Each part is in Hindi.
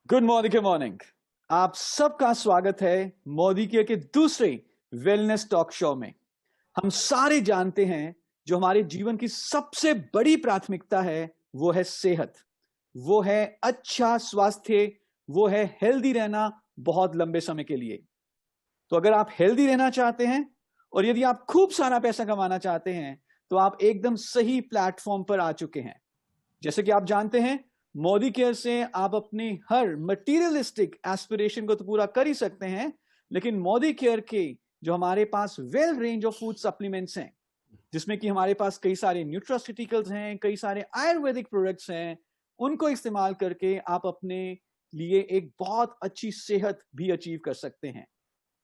गुड मॉर्निंग के मॉर्निंग। आप सबका स्वागत है मोदी केयर के दूसरे वेलनेस टॉक शो में। हम सारे जानते हैं जो हमारे जीवन की सबसे बड़ी प्राथमिकता है वो है सेहत, वो है अच्छा स्वास्थ्य, वो है हेल्दी रहना बहुत लंबे समय के लिए। तो अगर आप हेल्दी रहना चाहते हैं और यदि आप खूब सारा पैसा कमाना चाहते हैं तो आप एकदम सही प्लेटफॉर्म पर आ चुके हैं। जैसे कि आप जानते हैं, मोदी केयर से आप अपनी हर मटीरियलिस्टिक एस्पिरेशन को तो पूरा कर ही सकते हैं, लेकिन मोदी केयर के जो हमारे पास well range of food supplements हैं, जिसमें कि हमारे पास कई सारे न्यूट्रास्यूटिकल्स हैं, कई सारे आयुर्वेदिक प्रोडक्ट्स हैं, उनको इस्तेमाल करके आप अपने लिए एक बहुत अच्छी सेहत भी अचीव कर सकते हैं।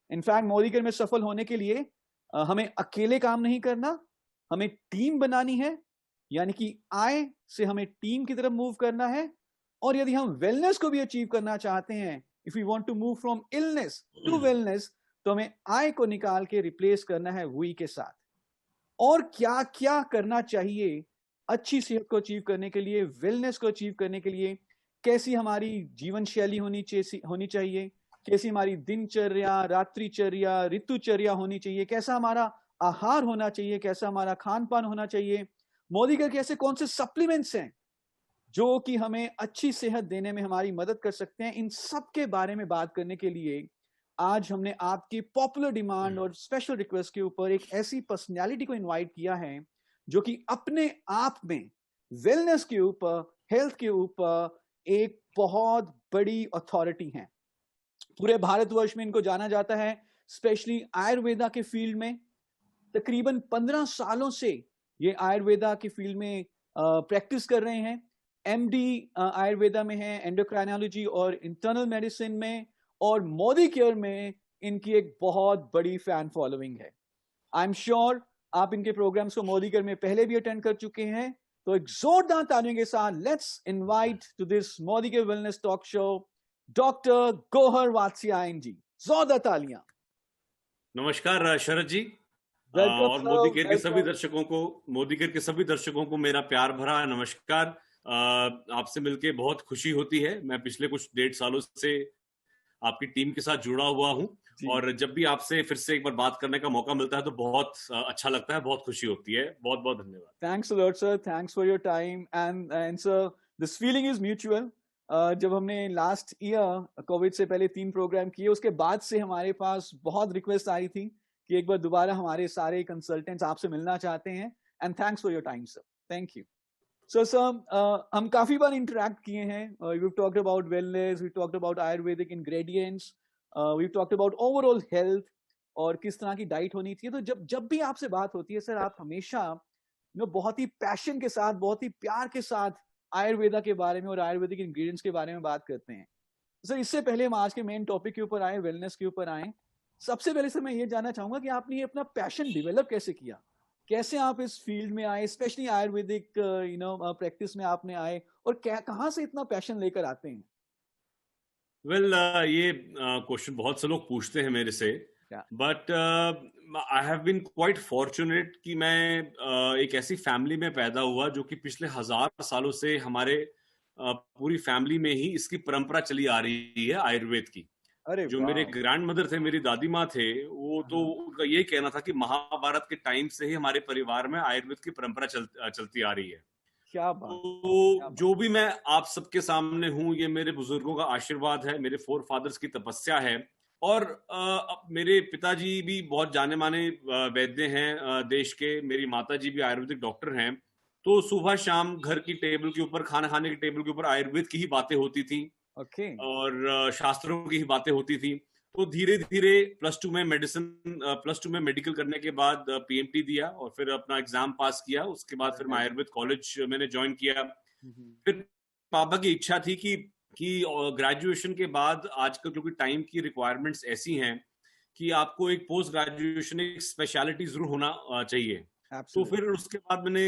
इनफैक्ट मोदी केयर में सफल होने के लिए हमें अकेले काम नहीं करना, हमें टीम बनानी है, यानी कि आय से हमें टीम की तरफ मूव करना है। और यदि हम वेलनेस को भी अचीव करना चाहते हैं, if you want to move from illness to wellness, तो हमें आय को निकाल के रिप्लेस करना है वी के साथ। और क्या क्या करना चाहिए अच्छी सेहत को अचीव करने के लिए, वेलनेस को अचीव करने के लिए, कैसी हमारी जीवन शैली होनी चाहिए, कैसी हमारी दिनचर्या, रात्रिचर्या, ऋतुचर्या होनी चाहिए, कैसा हमारा आहार होना चाहिए, कैसा हमारा खान पान होना चाहिए, मोदी के ऐसे कौन से सप्लीमेंट्स हैं जो कि हमें अच्छी सेहत देने में हमारी मदद कर सकते हैं, इन सब के बारे में बात करने के लिए आज हमने आपकी पॉपुलर डिमांड और स्पेशल रिक्वेस्ट के ऊपर एक ऐसी पर्सनैलिटी को इनवाइट किया है जो कि अपने आप में वेलनेस के ऊपर, हेल्थ के ऊपर एक बहुत बड़ी अथॉरिटी है। पूरे भारतवर्ष में इनको जाना जाता है, स्पेशली आयुर्वेदा के फील्ड में। तकरीबन 15 सालों से ये आयुर्वेदा की फील्ड में प्रैक्टिस कर रहे हैं। एमडी आयुर्वेदा में है, एंडोक्राइनोलॉजी और इंटरनल मेडिसिन में, और मोदी केयर में इनकी एक बहुत बड़ी फैन फॉलोइंग है। आई एम श्योर आप इनके प्रोग्राम्स को मोदी केयर में पहले भी अटेंड कर चुके हैं। तो एक जोरदार तालियों के साथ let's invite to this Modi care wellness talk show doctor Gauhar Vatsyayan ji. जोरदार तालियां। नमस्कार शरद जी। वेलकम और सर, मोदी केयर के सभी दर्शकों को मेरा प्यार भरा नमस्कार। आपसे मिलके बहुत खुशी होती है। मैं पिछले कुछ 1.5 सालों से आपकी टीम के साथ जुड़ा हुआ हूं और जब भी आपसे फिर से एक बार बात करने का मौका मिलता है तो बहुत अच्छा लगता है, बहुत खुशी होती है। बहुत बहुत धन्यवाद। Thanks a lot sir, thanks for your time and sir this feeling is mutual. जब हमने लास्ट ईयर कोविड से पहले 3 प्रोग्राम किए, उसके बाद से हमारे पास बहुत रिक्वेस्ट आई थी कि एक बार दोबारा हमारे सारे कंसल्टेंट्स आपसे मिलना चाहते हैं। And thanks for your time sir, thank you. Sir हम काफी बार इंटरेक्ट किए हैं। We talked about wellness, we talked about Ayurvedic ingredients, we talked about overall health और किस तरह की डाइट होनी चाहिए। तो जब जब भी आपसे बात होती है सर, आप हमेशा बहुत ही पैशन के साथ, बहुत ही प्यार के साथ आयुर्वेदा के बारे में और आयुर्वेदिक इंग्रेडिएंट्स के बारे में बात करते हैं। सर, इससे पहले हम आज के मेन टॉपिक के ऊपर आए, वेलनेस के ऊपर आए, सबसे पहले सर मैं ये जानना चाहूंगा कि आपने ये अपना पैशन डेवलप कैसे किया, कैसे आप इस फील्ड में आए, स्पेशली आयुर्वेदिक प्रैक्टिस में आपने आए, और क्या कहाँ से इतना पैशन लेकर आते हैं? ये क्वेश्चन बहुत से लोग पूछते हैं मेरे से, क्या? But I have been quite fortunate कि मैं एक ऐसी फैमिली में पैदा हुआ जो कि पिछले 1000 सालों से हमारे पूरी फैमिली में ही इसकी परंपरा चली आ रही है आयुर्वेद की। अरे जो मेरे वाह। ग्रैंड मदर थे, मेरी दादी माँ थे, वो तो उनका यही कहना था कि महाभारत के टाइम से ही हमारे परिवार में आयुर्वेद की परंपरा चलती आ रही है। क्या बात, क्या तो बात। जो भी मैं आप सबके सामने हूं, ये मेरे बुजुर्गों का आशीर्वाद है, मेरे फोर फादर्स की तपस्या है। और मेरे पिताजी भी बहुत जाने माने वैद्य हैं देश के। मेरी माताजी भी आयुर्वेदिक डॉक्टर हैं। तो सुबह शाम घर की टेबल के ऊपर, खाना खाने की टेबल के ऊपर आयुर्वेद की ही बातें होती थी ओके। और शास्त्रों की ही बातें होती थी। तो धीरे धीरे प्लस टू में मेडिकल करने के बाद पीएमटी दिया और फिर अपना एग्जाम पास किया। उसके बाद फिर मैं आयुर्वेद कॉलेज मैंने ज्वाइन किया। फिर पापा की इच्छा थी कि ग्रेजुएशन के बाद आजकल क्योंकि टाइम की रिक्वायरमेंट्स ऐसी हैं कि आपको एक पोस्ट ग्रेजुएशन एक स्पेशलिटी जरूर होना चाहिए। तो Absolutely. फिर उसके बाद मैंने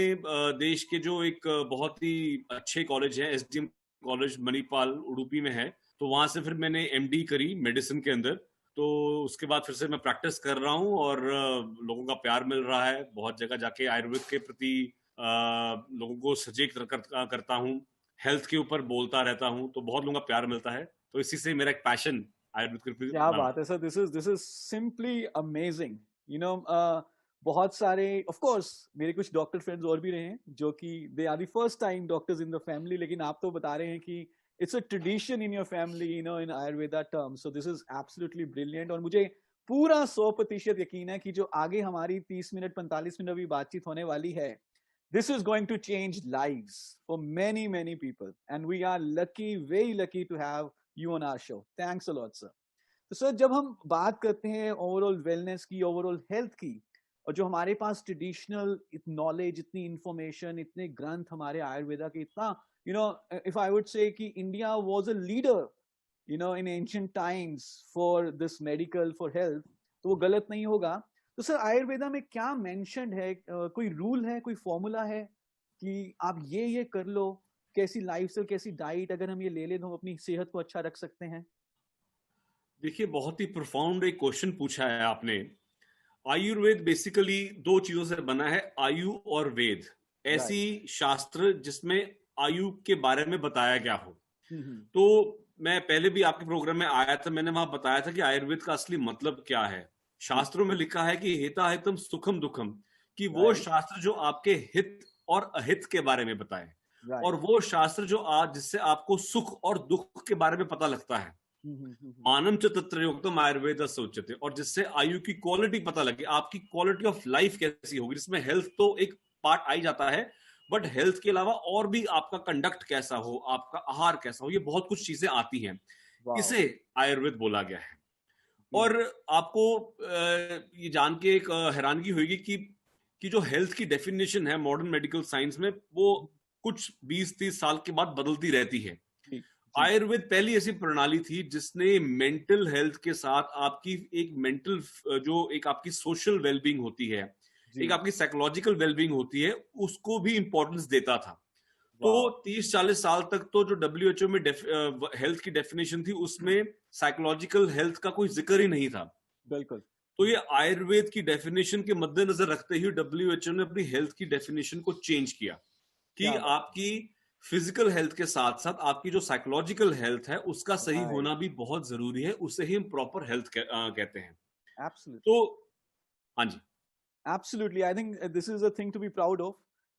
देश के जो एक बहुत ही अच्छे कॉलेज है, एसडीएम कॉलेज मणिपाल उडुपी में है, तो वहां से फिर मैंने एमडी करी मेडिसिन के अंदर। तो उसके बाद फिर से मैं प्रैक्टिस कर रहा हूँ और लोगों का प्यार मिल रहा है। बहुत जगह जाके आयुर्वेद के प्रति लोगों को सचेत करता हूँ, हेल्थ के ऊपर बोलता रहता हूँ, तो बहुत लोगों का प्यार मिलता है। तो इसी से मेरा एक पैशन आयुर्वेद के प्रति क्या बना। बात है sir, this is simply amazing. You know, बहुत सारे ऑफ कोर्स मेरे कुछ डॉक्टर फ्रेंड्स और भी रहे हैं जो कि they are the first time doctors in the family, लेकिन आप तो बता रहे हैं कि it's a tradition in your family, you know, in Ayurveda term. So this is absolutely brilliant, और मुझे पूरा 100% यकीन है कि जो आगे हमारी 30 मिनट 45 मिनट भी बातचीत होने वाली है, this is going to change lives for many people, and we are lucky, very lucky to have you on our show. Thanks a lot, sir. तो सर, जब हम बात करते हैं ओवरऑल वेलनेस की, ओवरऑल हेल्थ की, और जो हमारे पास ट्रेडिशनल नॉलेज, इतनी इंफॉर्मेशन, इतने ग्रंथ हमारे आयुर्वेदा के, इतना, you know, if I would say कि India was a leader, you know, in ancient times for this medical, for health, तो वो गलत नहीं होगा। तो सर, आयुर्वेदा में क्या मेंशन्ड है? कोई रूल है, कोई फॉर्मूला है कि आप ये कर लो, कैसी लाइफस्टाइल, कैसी डाइट अगर हम ये ले लें तो हम अपनी सेहत को अच्छा रख सकते हैं? देखिए, बहुत ही प्रोफाउंड एक क्वेश्चन पूछा है आपने। आयुर्वेद बेसिकली दो चीजों से बना है, आयु और वेद। ऐसी शास्त्र जिसमें आयु के बारे में बताया गया हो। तो मैं पहले भी आपके प्रोग्राम में आया था, मैंने वहां बताया था कि आयुर्वेद का असली मतलब क्या है। शास्त्रों में लिखा है कि हिताहितम सुखम दुखम, कि वो शास्त्र जो आपके हित और अहित के बारे में बताए, और वो शास्त्र जो आज जिससे आपको सुख और दुख के बारे में पता लगता है। मानम च तत्रयोक्तम आयुर्वेद उच्यते, और जिससे आयु की क्वालिटी पता लगे, आपकी क्वालिटी ऑफ लाइफ कैसी होगी, जिसमें हेल्थ तो एक पार्ट आ ही जाता है, बट हेल्थ के अलावा और भी आपका कंडक्ट कैसा हो, आपका आहार कैसा हो, ये बहुत कुछ चीजें आती हैं। इसे आयुर्वेद बोला गया है। और आपको ये जान के एक हैरानगी होगी कि जो हेल्थ की डेफिनेशन है मॉडर्न मेडिकल साइंस में, वो कुछ 20-30 साल के बाद बदलती रहती है। आयुर्वेद पहली ऐसी प्रणाली थी जिसने मेंटल हेल्थ के साथ आपकी एक मेंटल, जो एक आपकी सोशल वेलबींग होती है, एक आपकी साइकोलॉजिकल वेलबींग होती है, उसको भी इंपॉर्टेंस देता था। तो 30-40 साल तक तो जो डब्ल्यूएचओ में हेल्थ की डेफिनेशन थी, उसमें साइकोलॉजिकल हेल्थ का कोई जिक्र ही नहीं था। बिल्कुल। तो ये आयुर्वेद की डेफिनेशन के मद्देनजर रखते हुए डब्ल्यूएचओ ने अपनी हेल्थ की डेफिनेशन को चेंज किया कि आपकी फिजिकल हेल्थ के साथ साथ आपकी जो साइकोलॉजिकल हेल्थ है उसका सही होना भी बहुत जरूरी है। उसे ही हम प्रॉपर हेल्थ कहते हैं। Absolutely. तो हाँ जी, Absolutely. I think this is a thing to be proud of.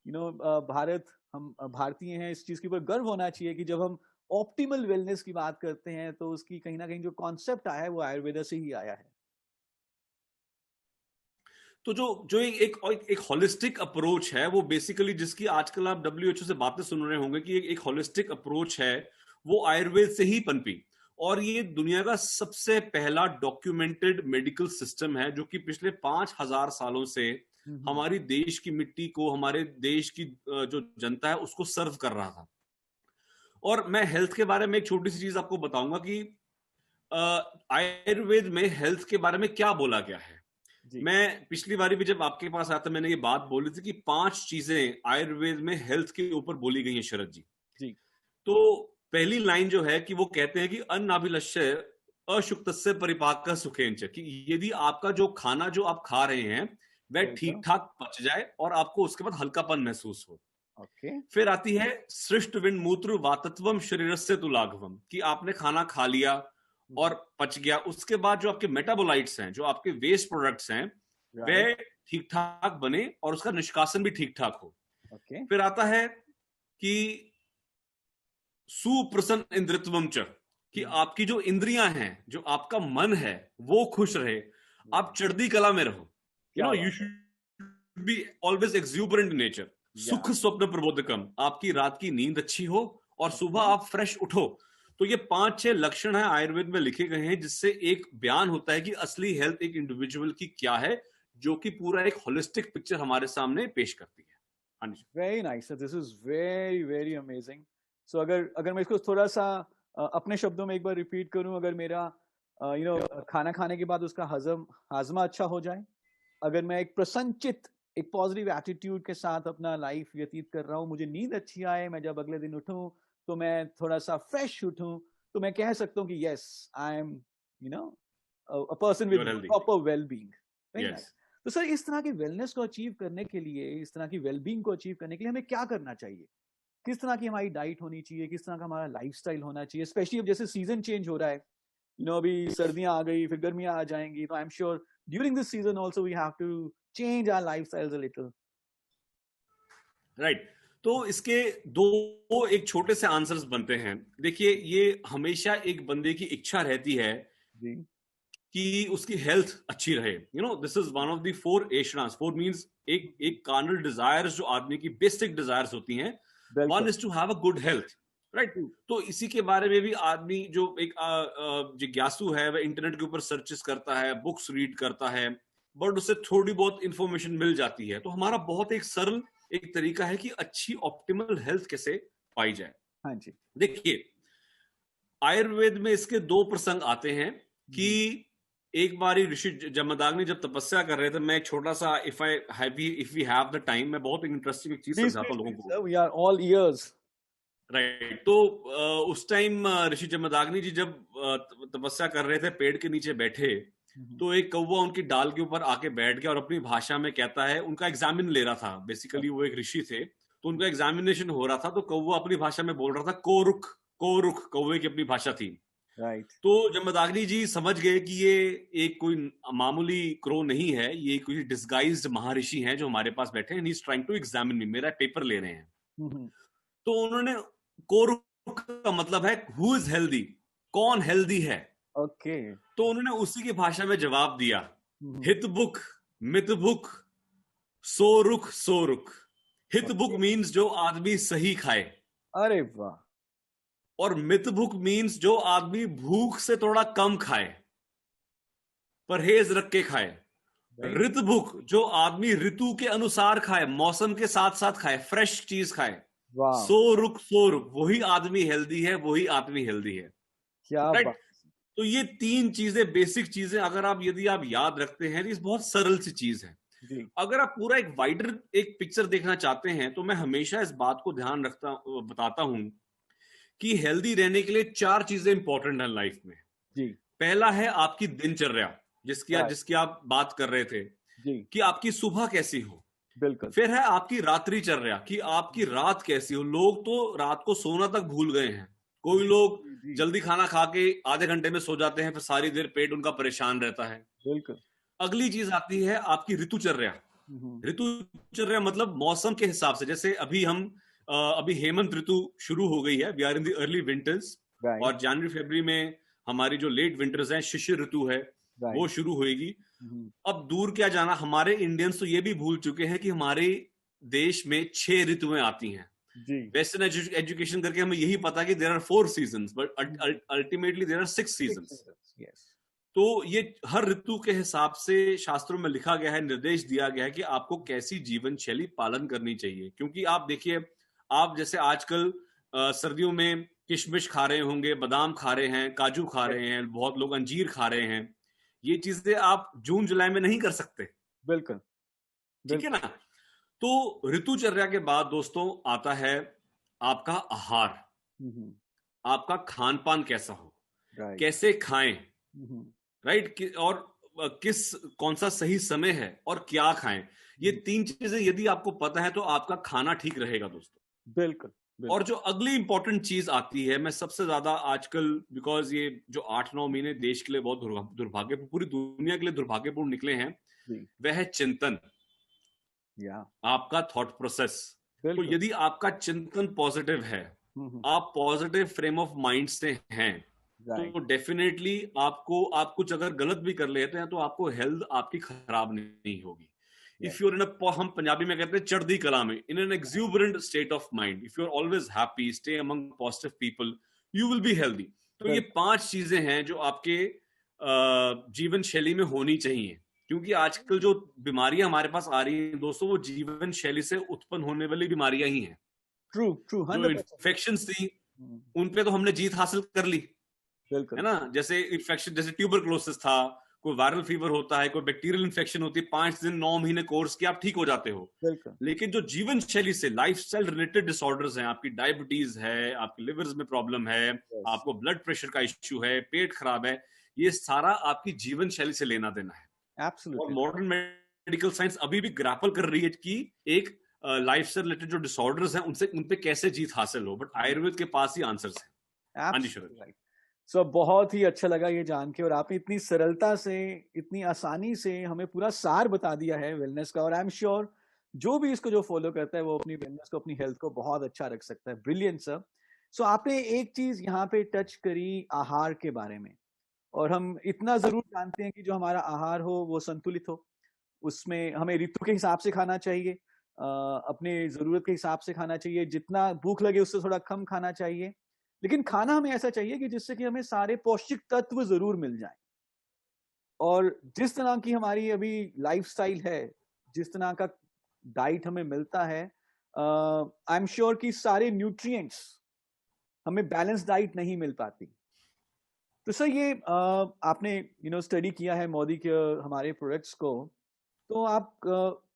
You know, Bharat, हम भारतीय हैं, इस चीज के ऊपर गर्व होना चाहिए कि जब हम ऑप्टिमल वेलनेस की बात करते हैं तो उसकी कहीं ना कहीं जो कॉन्सेप्ट आया है वो आयुर्वेदा से ही आया है। तो जो एक होलिस्टिक अप्रोच है, वो बेसिकली, जिसकी आजकल आप डब्ल्यूएचओ से बातें सुन रहे होंगे कि एक होलिस्टिक अप्रोच है, वो आयुर्वेद से ही पनपी। और ये दुनिया का सबसे पहला डॉक्यूमेंटेड मेडिकल सिस्टम है जो कि पिछले 5000 सालों से हमारी देश की मिट्टी को, हमारे देश की जो जनता है उसको सर्व कर रहा था। और मैं हेल्थ के बारे में एक छोटी सी चीज आपको बताऊंगा कि आयुर्वेद में हेल्थ के बारे में क्या बोला गया है। मैं पिछली बारी भी जब आपके पास आया था, मैंने ये बात बोली थी कि 5 चीजें आयुर्वेद में हेल्थ के ऊपर बोली गई हैं शरद जी। तो पहली लाइन जो है कि वो कहते हैं कि अन्नाभिलष्य अशुक्तस्य परिपाकः सुखेनच, कि यदि आपका जो खाना जो आप खा रहे हैं वह ठीक ठाक पच जाए और आपको उसके बाद हल्कापन महसूस हो। फिर आती है सृष्ट विन मूत्र वातत्वम शरीरस्य तु लाघवम, कि आपने खाना खा लिया और पच गया, उसके बाद जो आपके मेटाबोलाइट्स हैं, जो आपके वेस्ट प्रोडक्ट्स हैं, वे ठीक ठाक बने और उसका निष्कासन भी ठीक ठाक हो। फिर आता है कि सुप्रसन्न इंद्रियत्वम च, कि आपकी जो इंद्रियां हैं, जो आपका मन है, वो खुश रहे, आप चढ़ती कला में रहो। You should be always exuberant in nature. सुख स्वप्न प्रबोधकम, आपकी रात की नींद अच्छी हो और सुबह आप फ्रेश उठो। तो ये 5-6 लक्षण है आयुर्वेद में लिखे गए हैं, जिससे एक बयान होता है कि असली हेल्थ एक इंडिविजुअल की क्या है, जो कि पूरा एक होलिस्टिक पिक्चर हमारे सामने पेश करती है। Very nice, this is very very amazing. So अगर मैं इसको थोड़ा सा अपने शब्दों में एक बार रिपीट करूं, अगर मेरा खाना खाने के बाद उसका हाजमा अच्छा हो जाए, अगर मैं एक प्रसन्नचित, एक पॉजिटिव एटीट्यूड के साथ अपना लाइफ व्यतीत कर रहा हूँ, मुझे नींद अच्छी आए, मैं जब अगले दिन उठूं तो मैं थोड़ा सा फ्रेश उठूं, तो मैं कह सकता हूँ कि yes, I am a person with proper wellbeing. तो सर, इस तरह की वेलनेस को अचीव करने के लिए, इस तरह की वेलबींग को अचीव करने के लिए हमें क्या करना चाहिए? किस तरह की हमारी डाइट होनी चाहिए, किस तरह का हमारा लाइफस्टाइल होना चाहिए, स्पेशली अब जैसे सीजन चेंज हो रहा है, अभी सर्दियां आ गई, फिर गर्मियां आ जाएंगी, तो I am sure during this season also we have to change our lifestyles a little. Right. तो इसके दो एक छोटे से आंसर्स बनते हैं। देखिए, ये हमेशा एक बंदे की इच्छा रहती है जी कि उसकी हेल्थ अच्छी रहे। This is one of the four asanas. Four means एक एक कार्नल डिजायर्स जो आदमी की बेसिक डिजायर्स होती हैं। वन बिल्कुल। Is to have a good health, right. तो इसी के बारे में भी आदमी जो एक जिज्ञासु है, वह इंटरनेट के ऊपर सर्चेस करता है, बुक्स रीड करता है, बट उससे थोड़ी बहुत इंफॉर्मेशन मिल जाती है। तो हमारा बहुत एक सरल एक तरीका है कि अच्छी ऑप्टिमल हेल्थ कैसे पाई जाए। हाँ जी। देखिए, आयुर्वेद में इसके दो प्रसंग आते हैं कि एक बारी ऋषि जमदाग्नि जब तपस्या कर रहे थे। मैं एक छोटा सा if we have the time, मैं बहुत इंटरेस्टिंग एक चीज प्लीज समझाता हूँ प्लीज लोगों सर, को। We are all ears. Right. तो उस टाइम ऋषि जमदाग्नि जी जब तपस्या कर रहे थे, पेड़ के नीचे बैठे, तो एक कौवा उनकी डाल के ऊपर आके बैठ गया और अपनी भाषा में कहता है, उनका एग्जामिन ले रहा था। बेसिकली वो एक ऋषि थे, तो उनका एग्जामिनेशन हो रहा था। तो कौवा अपनी भाषा में बोल रहा था, कोरुख कोरुख, कौवे की अपनी भाषा थी। राइट। तो जमदाग्नि जी समझ गए कि ये एक कोई मामूली क्रो नहीं है, ये कोई डिस्गाइज्ड महर्षि हैं जो हमारे पास बैठे हैं। He is trying to examine me, मेरा पेपर ले रहे हैं। तो उन्होंने, कोरुख का मतलब है हु इज हेल्दी, कौन हेल्दी है। ओके। तो उन्होंने उसी की भाषा में जवाब दिया, हितबुक मितबुक सोरुख सोरुख। हितबुक मीन्स जो आदमी सही खाए, अरे वाह। और मितभुक मीन्स जो आदमी भूख से थोड़ा कम खाए, परहेज रख के खाए। ऋतभुक जो आदमी ऋतु के अनुसार खाए, मौसम के साथ साथ खाए, फ्रेश चीज खाए। वाह, सोरुख वही आदमी हेल्दी है, वही आदमी हेल्दी है, क्या राइट। बात। तो ये तीन चीजें, बेसिक चीजें, अगर आप यदि आप याद रखते हैं तो ये बहुत सरल सी चीज है। जी अगर आप पूरा एक वाइडर एक पिक्चर देखना चाहते हैं, तो मैं हमेशा इस बात को ध्यान बताता हूं कि हेल्दी रहने के लिए चार चीजें इंपॉर्टेंट है लाइफ में। जी। पहला है आपकी दिनचर्या, राइट। जिसकी आप बात कर रहे थे, जी कि आपकी सुबह कैसी हो। बिल्कुल। फिर है आपकी रात्रिचर्या, कि आपकी रात कैसी हो। लोग तो रात को सोना तक भूल गए हैं। कोई लोग जी जल्दी खाना खा के आधे घंटे में सो जाते हैं, फिर सारी देर पेट उनका परेशान रहता है। बिल्कुल। अगली चीज आती है आपकी ऋतुचर्या। ऋतुचर्या मतलब मौसम के हिसाब से, जैसे अभी हेमंत ऋतु शुरू हो गई है, we are in the early winters. Right. और जनवरी फरवरी में हमारी जो लेट विंटर्स हैं, शिशिर ऋतु है, वो राइट। शुरू होएगी। अब दूर क्या जाना, हमारे इंडियंस तो ये भी भूल चुके हैं कि हमारे देश में 6 ऋतुएं आती हैं। जी वेस्टर्न एजुकेशन करके हमें यही पता कि there are 4 seasons, but ultimately there are 6 seasons. Yes. तो ये हर ऋतु के हिसाब से शास्त्रों में लिखा गया है, निर्देश दिया गया है कि आपको कैसी जीवन शैली पालन करनी चाहिए। क्योंकि आप देखिए, आप जैसे आजकल सर्दियों में किशमिश खा रहे होंगे, बादाम खा रहे हैं, काजू खा रहे हैं, बहुत लोग अंजीर खा रहे हैं। ये चीजें आप जून जुलाई में नहीं कर सकते, बिल्कुल। ठीक है ना। तो ऋतुचर्या के बाद दोस्तों आता है आपका आहार, आपका खान पान कैसा हो, राइट। कैसे खाएं, राइट। और कौन सा सही समय है और क्या खाएं। ये तीन चीजें यदि आपको पता है तो आपका खाना ठीक रहेगा दोस्तों। बिल्कुल। और जो अगली इंपॉर्टेंट चीज आती है, मैं सबसे ज्यादा आजकल, बिकॉज ये जो 8-9 महीने देश के लिए बहुत दुर्भाग्यपूर्ण, पूरी दुनिया के लिए दुर्भाग्यपूर्ण निकले हैं, वह है चिंतन, आपका थॉट प्रोसेस। तो यदि आपका चिंतन पॉजिटिव है, आप पॉजिटिव फ्रेम ऑफ माइंड से हैं, तो डेफिनेटली आप कुछ अगर गलत भी कर लेते हैं तो आपको हेल्थ आपकी खराब नहीं होगी। इफ यूर हम पंजाबी में कहते हैं चढ़दी कला में, in an exuberant state of mind, if you are always happy, stay among positive people, you will be healthy. तो ये 5 चीजें हैं जो आपके जीवन शैली में होनी चाहिए। क्योंकि आजकल जो बीमारियां हमारे पास आ रही हैं दोस्तों, वो जीवन शैली से उत्पन्न होने वाली बीमारियां ही हैं। True true. जो इन्फेक्शंस थी, उन पे तो हमने जीत हासिल कर ली, है ना। जैसे इन्फेक्शन, जैसे ट्यूबरक्लोसिस था, कोई वायरल फीवर होता है, कोई बैक्टीरियल इन्फेक्शन होती है, 5 दिन 9 महीने कोर्स किया, आप ठीक हो जाते हो। लेकिन जो जीवन शैली से, लाइफस्टाइल रिलेटेड डिसऑर्डर्स हैं, आपकी डायबिटीज है, आपके लिवर्स में प्रॉब्लम है, आपको ब्लड प्रेशर का इश्यू है, पेट खराब है, ये सारा आपकी जीवन शैली से लेना देना है। और मॉडर्न मेडिकल साइंस अभी भी ग्रैपल कर रही है कि एक लाइफ से रिलेटेड जो डिसऑर्डर्स हैं उनसे उन पे कैसे जीत हासिल हो, बट आयुर्वेद के पास ही आंसर्स हैं। हाँ जी शरद। राइट। सो बहुत ही अच्छा लगा ये जान के, और आपने इतनी सरलता से, इतनी आसानी से हमें पूरा सार बता दिया है वेलनेस का, और आई एम श्योर जो भी इसको जो फॉलो करता है वो अपनी वेलनेस को, अपनी हेल्थ को बहुत अच्छा रख सकता है। Brilliant sir. सो आपने एक चीज यहाँ पे टच करी आहार के बारे में, और हम इतना जरूर जानते हैं कि जो हमारा आहार हो वो संतुलित हो, उसमें हमें ऋतु के हिसाब से खाना चाहिए, अपने जरूरत के हिसाब से खाना चाहिए, जितना भूख लगे उससे थोड़ा कम खाना चाहिए, लेकिन खाना हमें ऐसा चाहिए कि जिससे कि हमें सारे पौष्टिक तत्व जरूर मिल जाएं। और जिस तरह की हमारी अभी लाइफस्टाइल है, जिस तरह का डाइट हमें मिलता है, आई एम श्योर कि सारे न्यूट्रिएंट्स हमें बैलेंस डाइट नहीं मिल पाती। तो सर ये आपने स्टडी किया है मोदी के हमारे प्रोडक्ट्स को, तो आप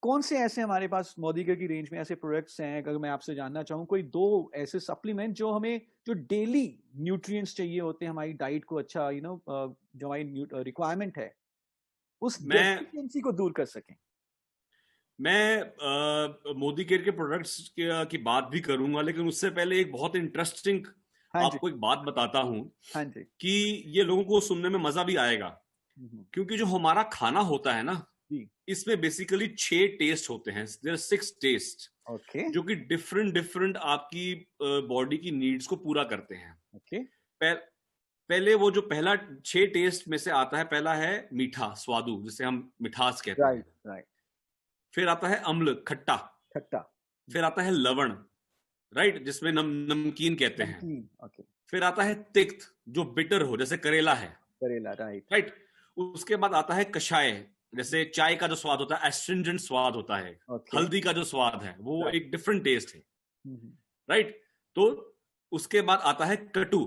कौन से ऐसे हमारे पास मोदी की रेंज में ऐसे प्रोडक्ट्स हैं, अगर मैं आपसे जानना चाहूँ कोई दो ऐसे सप्लीमेंट जो हमें जो डेली न्यूट्रिएंट्स चाहिए होते हैं हमारी डाइट को, अच्छा जो हमारी रिक्वायरमेंट है उस डेफिशिएंसी को दूर कर सकें। मैं मोदी केयर के प्रोडक्ट्स की बात भी करूंगा, लेकिन उससे पहले एक बहुत इंटरेस्टिंग आपको एक बात बताता हूं। हाँ जी। कि ये लोगों को सुनने में मजा भी आएगा, क्योंकि जो हमारा खाना होता है ना, इसमें बेसिकली 6 टेस्ट होते हैं। देयर आर 6 टेस्ट, जो कि डिफरेंट आपकी बॉडी की नीड्स को पूरा करते हैं। पहले वो जो पहला 6 टेस्ट में से आता है, पहला है मीठा, स्वादु, जिसे हम मिठास कहते हैं। फिर आता है अम्ल, खट्टा। फिर आता है लवण, राइट, जिसमें नमकीन कहते हैं। फिर आता है तिक्त, जो बिटर हो, जैसे करेला है, राइट। उसके बाद आता है कषाय, जैसे चाय का जो स्वाद होता है, एस्ट्रिंजेंट स्वाद होता है। हल्दी का जो स्वाद है वो एक डिफरेंट टेस्ट है, राइट। तो उसके बाद आता है कटु।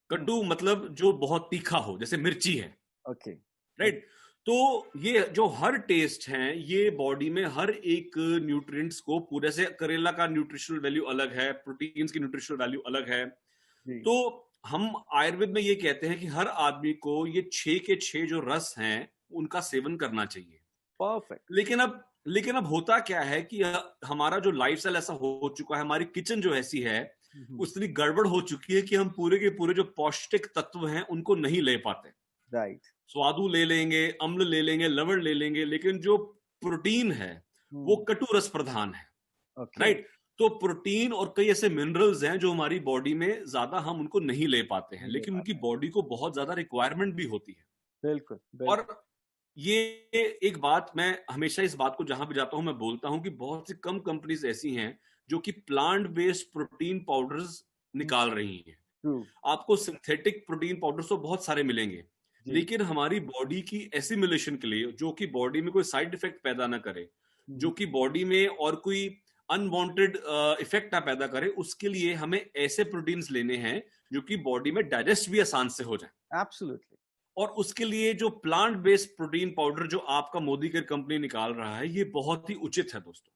कटु मतलब जो बहुत तीखा हो, जैसे मिर्ची है, राइट। तो ये जो हर टेस्ट हैं, ये बॉडी में हर एक न्यूट्रिएंट्स को पूरे से, करेला का न्यूट्रिशनल वैल्यू अलग है, प्रोटीन्स की न्यूट्रिशनल वैल्यू अलग है। तो हम आयुर्वेद में ये कहते हैं कि हर आदमी को ये 6 के 6 जो रस हैं उनका सेवन करना चाहिए। परफेक्ट। लेकिन अब होता क्या है कि हमारा जो लाइफस्टाइल ऐसा हो चुका है, हमारी किचन जो ऐसी है उतनी गड़बड़ हो चुकी है कि हम पूरे के पूरे जो पौष्टिक तत्व हैं उनको नहीं ले पाते। राइट। स्वादु ले लेंगे, अम्ल ले लेंगे, लवण ले लेंगे, लेकिन जो प्रोटीन है वो कटु रस प्रधान है, राइट। तो प्रोटीन और कई ऐसे मिनरल्स हैं जो हमारी बॉडी में ज्यादा हम उनको नहीं ले पाते हैं, लेकिन उनकी बॉडी को बहुत ज्यादा रिक्वायरमेंट भी होती है। बिल्कुल। और ये एक बात, मैं हमेशा इस बात को जहां भी जाता हूं मैं बोलता हूं कि बहुत सी कम कंपनीज ऐसी हैं जो कि प्लांट बेस्ड प्रोटीन पाउडर्स निकाल रही हैं। आपको सिंथेटिक प्रोटीन पाउडर्स तो बहुत सारे मिलेंगे, लेकिन हमारी बॉडी की एसिमिलेशन के लिए, जो कि बॉडी में कोई साइड इफेक्ट पैदा ना करे, जो कि बॉडी में और कोई अनवांटेड इफेक्ट ना पैदा करे, उसके लिए हमें ऐसे प्रोटीन्स लेने हैं जो कि बॉडी में डाइजेस्ट भी आसान से हो जाए। एब्सोल्युटली। और उसके लिए जो प्लांट बेस्ड प्रोटीन पाउडर जो आपका मोदी केयर कंपनी निकाल रहा है, ये बहुत ही उचित है दोस्तों।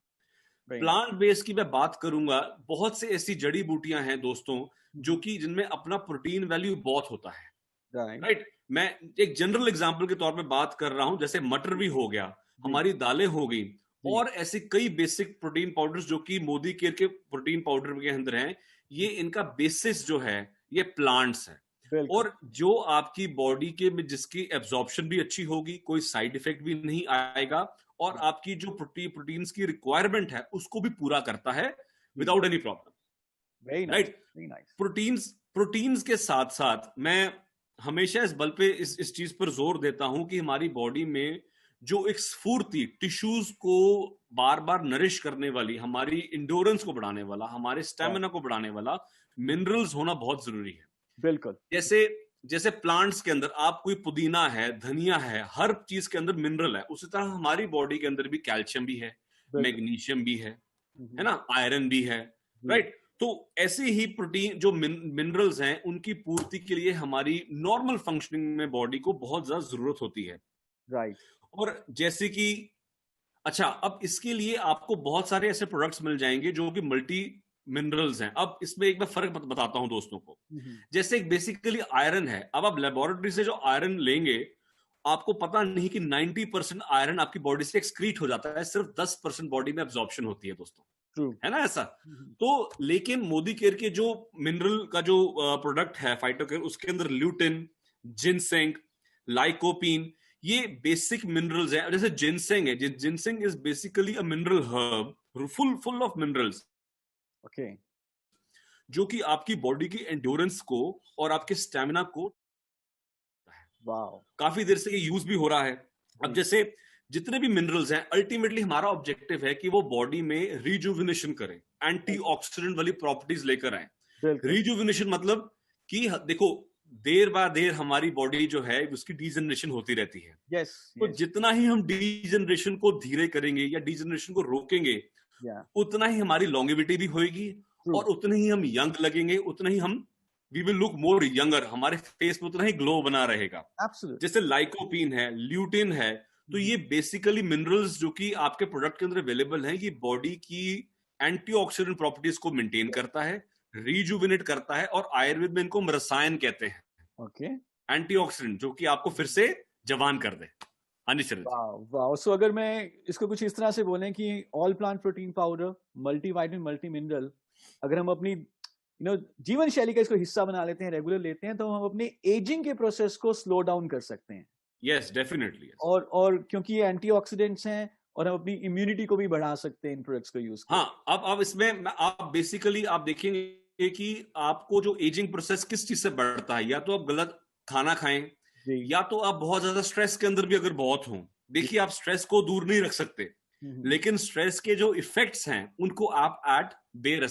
प्लांट बेस्ड की मैं बात करूंगा, बहुत से ऐसी जड़ी बूटियां हैं दोस्तों जो कि जिनमें अपना प्रोटीन वैल्यू बहुत होता है, राइट। मैं एक जनरल एग्जांपल के तौर पे बात कर रहा हूं, जैसे मटर भी हो गया, हमारी दालें हो गई, और ऐसे कई बेसिक प्रोटीन पाउडर्स जो कि मोदी केयर के प्रोटीन पाउडर के अंदर हैं। ये इनका बेसिस जो है ये प्लांट्स है, और जो आपकी बॉडी के में जिसकी एब्जॉर्प्शन भी अच्छी होगी, कोई साइड इफेक्ट भी नहीं आएगा, और आपकी जो प्रोटीन्स की रिक्वायरमेंट है उसको भी पूरा करता है without any problem, right. Proteins के साथ साथ मैं हमेशा इस बल पे इस चीज पर जोर देता हूं कि हमारी बॉडी में जो एक स्फूर्ति, टिश्यूज को बार बार नरिश करने वाली, हमारी इंडोरेंस को बढ़ाने वाला, हमारे स्टेमिना को बढ़ाने वाला मिनरल्स होना बहुत जरूरी है। बिल्कुल। जैसे प्लांट्स के अंदर आप कोई पुदीना है, धनिया है, हर चीज के अंदर मिनरल है, उसी तरह हमारी बॉडी के अंदर भी कैल्शियम भी है, मैग्नीशियम भी है ना, आयरन भी है, राइट। तो ऐसे ही प्रोटीन जो मिनरल्स हैं उनकी पूर्ति के लिए हमारी नॉर्मल फंक्शनिंग में बॉडी को बहुत ज्यादा जरूरत होती है, राइट। और जैसे कि अच्छा, अब इसके लिए आपको बहुत सारे ऐसे प्रोडक्ट्स मिल जाएंगे जो कि मल्टी मिनरल्स हैं। अब इसमें एक मैं फर्क बताता हूं दोस्तों को। जैसे एक बेसिकली आयरन है, अब आप लेबोरेटरी से जो आयरन लेंगे आपको पता नहीं कि 90% आयरन आपकी बॉडी से एक्सक्रीट हो जाता है, सिर्फ 10% बॉडी में एब्जॉर्प्शन होती है दोस्तों, ट्रू। है ना ऐसा? तो लेकिन मोदी केयर के जो मिनरल का जो प्रोडक्ट है फाइटोकेयर, उसके अंदर ल्यूटिन, जिनसेंग, लाइकोपीन, ये बेसिक मिनरल्स है। जैसे जिनसेंग है, ginseng is basically a mineral herb, full of minerals, okay. जो कि आपकी बॉडी की एंड्योरेंस को और आपके स्टेमिना को, वाओ। काफी देर से ये यूज भी हो रहा है। अब जैसे जितने भी मिनरल्स हैं, अल्टीमेटली हमारा ऑब्जेक्टिव है कि वो बॉडी में रिजुविनेशन करें, एंटीऑक्सीडेंट वाली प्रॉपर्टीज लेकर आए। बिल्कुल। रिजुविनेशन मतलब कि देखो, देर बाद देर हमारी बॉडी जो है उसकी डीजनरेशन होती रहती है। यस। तो जितना ही हम डीजनरेशन को धीरे करेंगे या डीजनरेशन को रोकेंगे, उतना ही हमारी लॉन्गेविटी भी होगी और उतने ही हम यंग लगेंगे, उतना ही हम we will look more younger, हमारे फेस में उतना ही ग्लो बना रहेगा। जैसे लाइकोपीन है, ल्यूटिन है, तो ये बेसिकली मिनरल्स जो कि आपके प्रोडक्ट के अंदर अवेलेबल हैं, ये बॉडी की एंटीऑक्सीडेंट प्रॉपर्टीज को मेंटेन करता है, रिजुविनेट करता है, और आयुर्वेद में इनको रसायन कहते हैं। ओके। एंटीऑक्सीडेंट जो कि आपको फिर से जवान कर दे। हाँ जी शरद। वाह। सो अगर मैं इसको कुछ इस तरह से बोलें कि all plant protein powder, multivitamin, multi mineral, अगर हम अपनी जीवन शैली का इसको हिस्सा बना लेते हैं, रेगुलर लेते हैं, तो हम अपनी एजिंग के प्रोसेस को स्लो डाउन कर सकते हैं। Yes, definitely. और क्योंकि ये एंटीऑक्सीडेंट्स हैं, और हम अपनी इम्यूनिटी को भी बढ़ा सकते हैं इन प्रोडक्ट्स को यूज कर। हाँ, अब इसमें आप बेसिकली आप देखेंगे कि आपको जो एजिंग प्रोसेस किस चीज से बढ़ता है, या तो आप गलत खाना खाएं, या तो आप बहुत ज्यादा स्ट्रेस के अंदर भी अगर बहुत हो। देखिए, आप स्ट्रेस को दूर नहीं रख सकते, लेकिन स्ट्रेस के जो इफेक्ट्स हैं उनको आप बे रख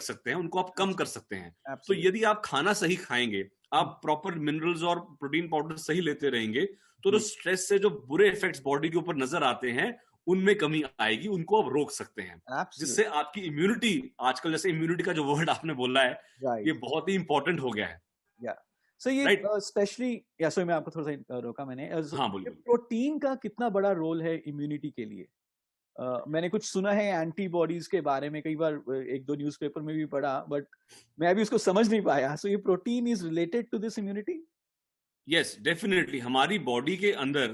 सकते हैं, उनको आप कम कर सकते हैं। तो यदि आप खाना सही खाएंगे, आप प्रॉपर मिनरल्स और प्रोटीन पाउडर सही लेते रहेंगे, तो जो स्ट्रेस से जो बुरे इफेक्ट्स बॉडी के ऊपर नजर आते हैं, उनमें कमी आएगी, उनको आप रोक सकते हैं, जिससे आपकी इम्यूनिटी, आजकल जैसे इम्यूनिटी का जो वर्ड आपने बोला है, ये बहुत ही इंपॉर्टेंट हो गया है। So ये स्पेशली, या सो मैं आपको थोड़ा सा रोका मैंने। हाँ, बोलिए। प्रोटीन का कितना बड़ा रोल है इम्यूनिटी के लिए? मैंने कुछ सुना है एंटीबॉडीज के बारे में, कई बार एक दो न्यूज़पेपर में भी पढ़ा, बट मैं अभी उसको समझ नहीं पाया। सो ये protein is related to this immunity? Yes, definitely. हमारी बॉडी के अंदर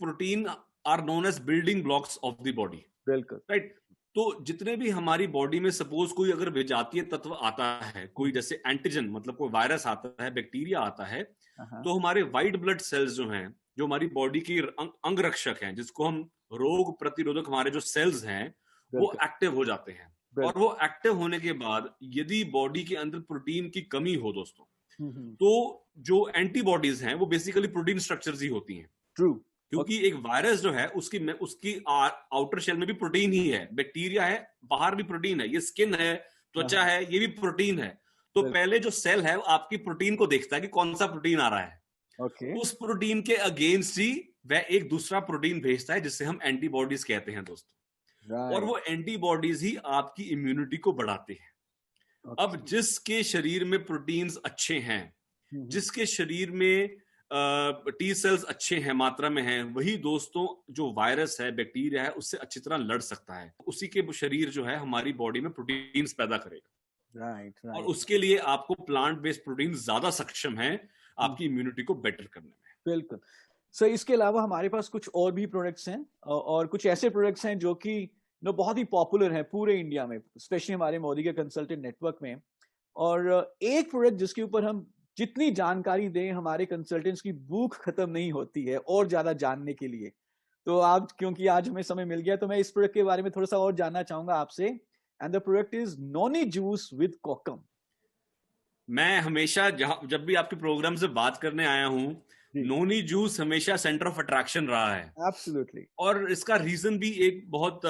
protein are known as building blocks of the body. बिल्कुल। राइट। तो जितने भी हमारी बॉडी में सपोज कोई अगर विजातीय तत्व आता है, कोई जैसे एंटीजन, मतलब कोई वायरस आता है, बैक्टीरिया आता है, तो हमारे व्हाइट ब्लड सेल्स जो हैं, जो हमारी बॉडी की अंग रक्षक हैं, जिसको हम रोग प्रतिरोधक, हमारे जो सेल्स हैं वो एक्टिव हो जाते हैं। और वो एक्टिव होने के बाद यदि बॉडी के अंदर प्रोटीन की कमी हो दोस्तों, तो जो एंटीबॉडीज हैं वो बेसिकली प्रोटीन स्ट्रक्चर्स ही होती हैं। ट्रू। क्योंकि एक वायरस जो है उसकी आउटर शेल में भी प्रोटीन ही है, बैक्टीरिया है, बाहर भी प्रोटीन है, ये स्किन है, त्वचा है, ये भी प्रोटीन है। तो पहले जो सेल है आपकी प्रोटीन को देखता है कि कौन सा प्रोटीन आ रहा है। उस प्रोटीन के अगेंस्ट ही वह एक दूसरा प्रोटीन भेजता है, जिससे हम एंटीबॉडीज कहते हैं दोस्तों। और वो एंटीबॉडीज ही आपकी इम्यूनिटी को बढ़ाते हैं। अब जिसके शरीर में प्रोटीन्स अच्छे हैं, जिसके शरीर में टी सेल्स अच्छे हैं, मात्रा में हैं, वही दोस्तों जो वायरस है, बैक्टीरिया है, उससे अच्छी तरह लड़ सकता है। उसी के शरीर जो है हमारी बॉडी में प्रोटीन्स पैदा करेगा। राइट। और उसके लिए आपको प्लांट बेस्ड प्रोटीन ज्यादा सक्षम है आपकी इम्यूनिटी को बेटर करने में। बिल्कुल। सो इसके अलावा हमारे पास कुछ और भी प्रोडक्ट्स हैं, और कुछ ऐसे प्रोडक्ट्स हैं जो कि बहुत ही पॉपुलर हैं पूरे इंडिया में, स्पेशली हमारे मोदी के कंसल्टेंट नेटवर्क में। और एक प्रोडक्ट जिसके ऊपर हम जितनी जानकारी दें, हमारे कंसल्टेंट्स की भूख खत्म नहीं होती है और ज्यादा जानने के लिए। तो आप, क्योंकि आज हमें समय मिल गया, तो मैं इस प्रोडक्ट के बारे में थोड़ा सा और जानना चाहूंगा आपसे। And the product is noni juice with kokum. मैं हमेशा जब भी आपके प्रोग्राम से बात करने आया हूं, नोनी जूस हमेशा सेंटर ऑफ अट्रैक्शन रहा है। एब्सोल्युटली। और इसका रीजन भी एक बहुत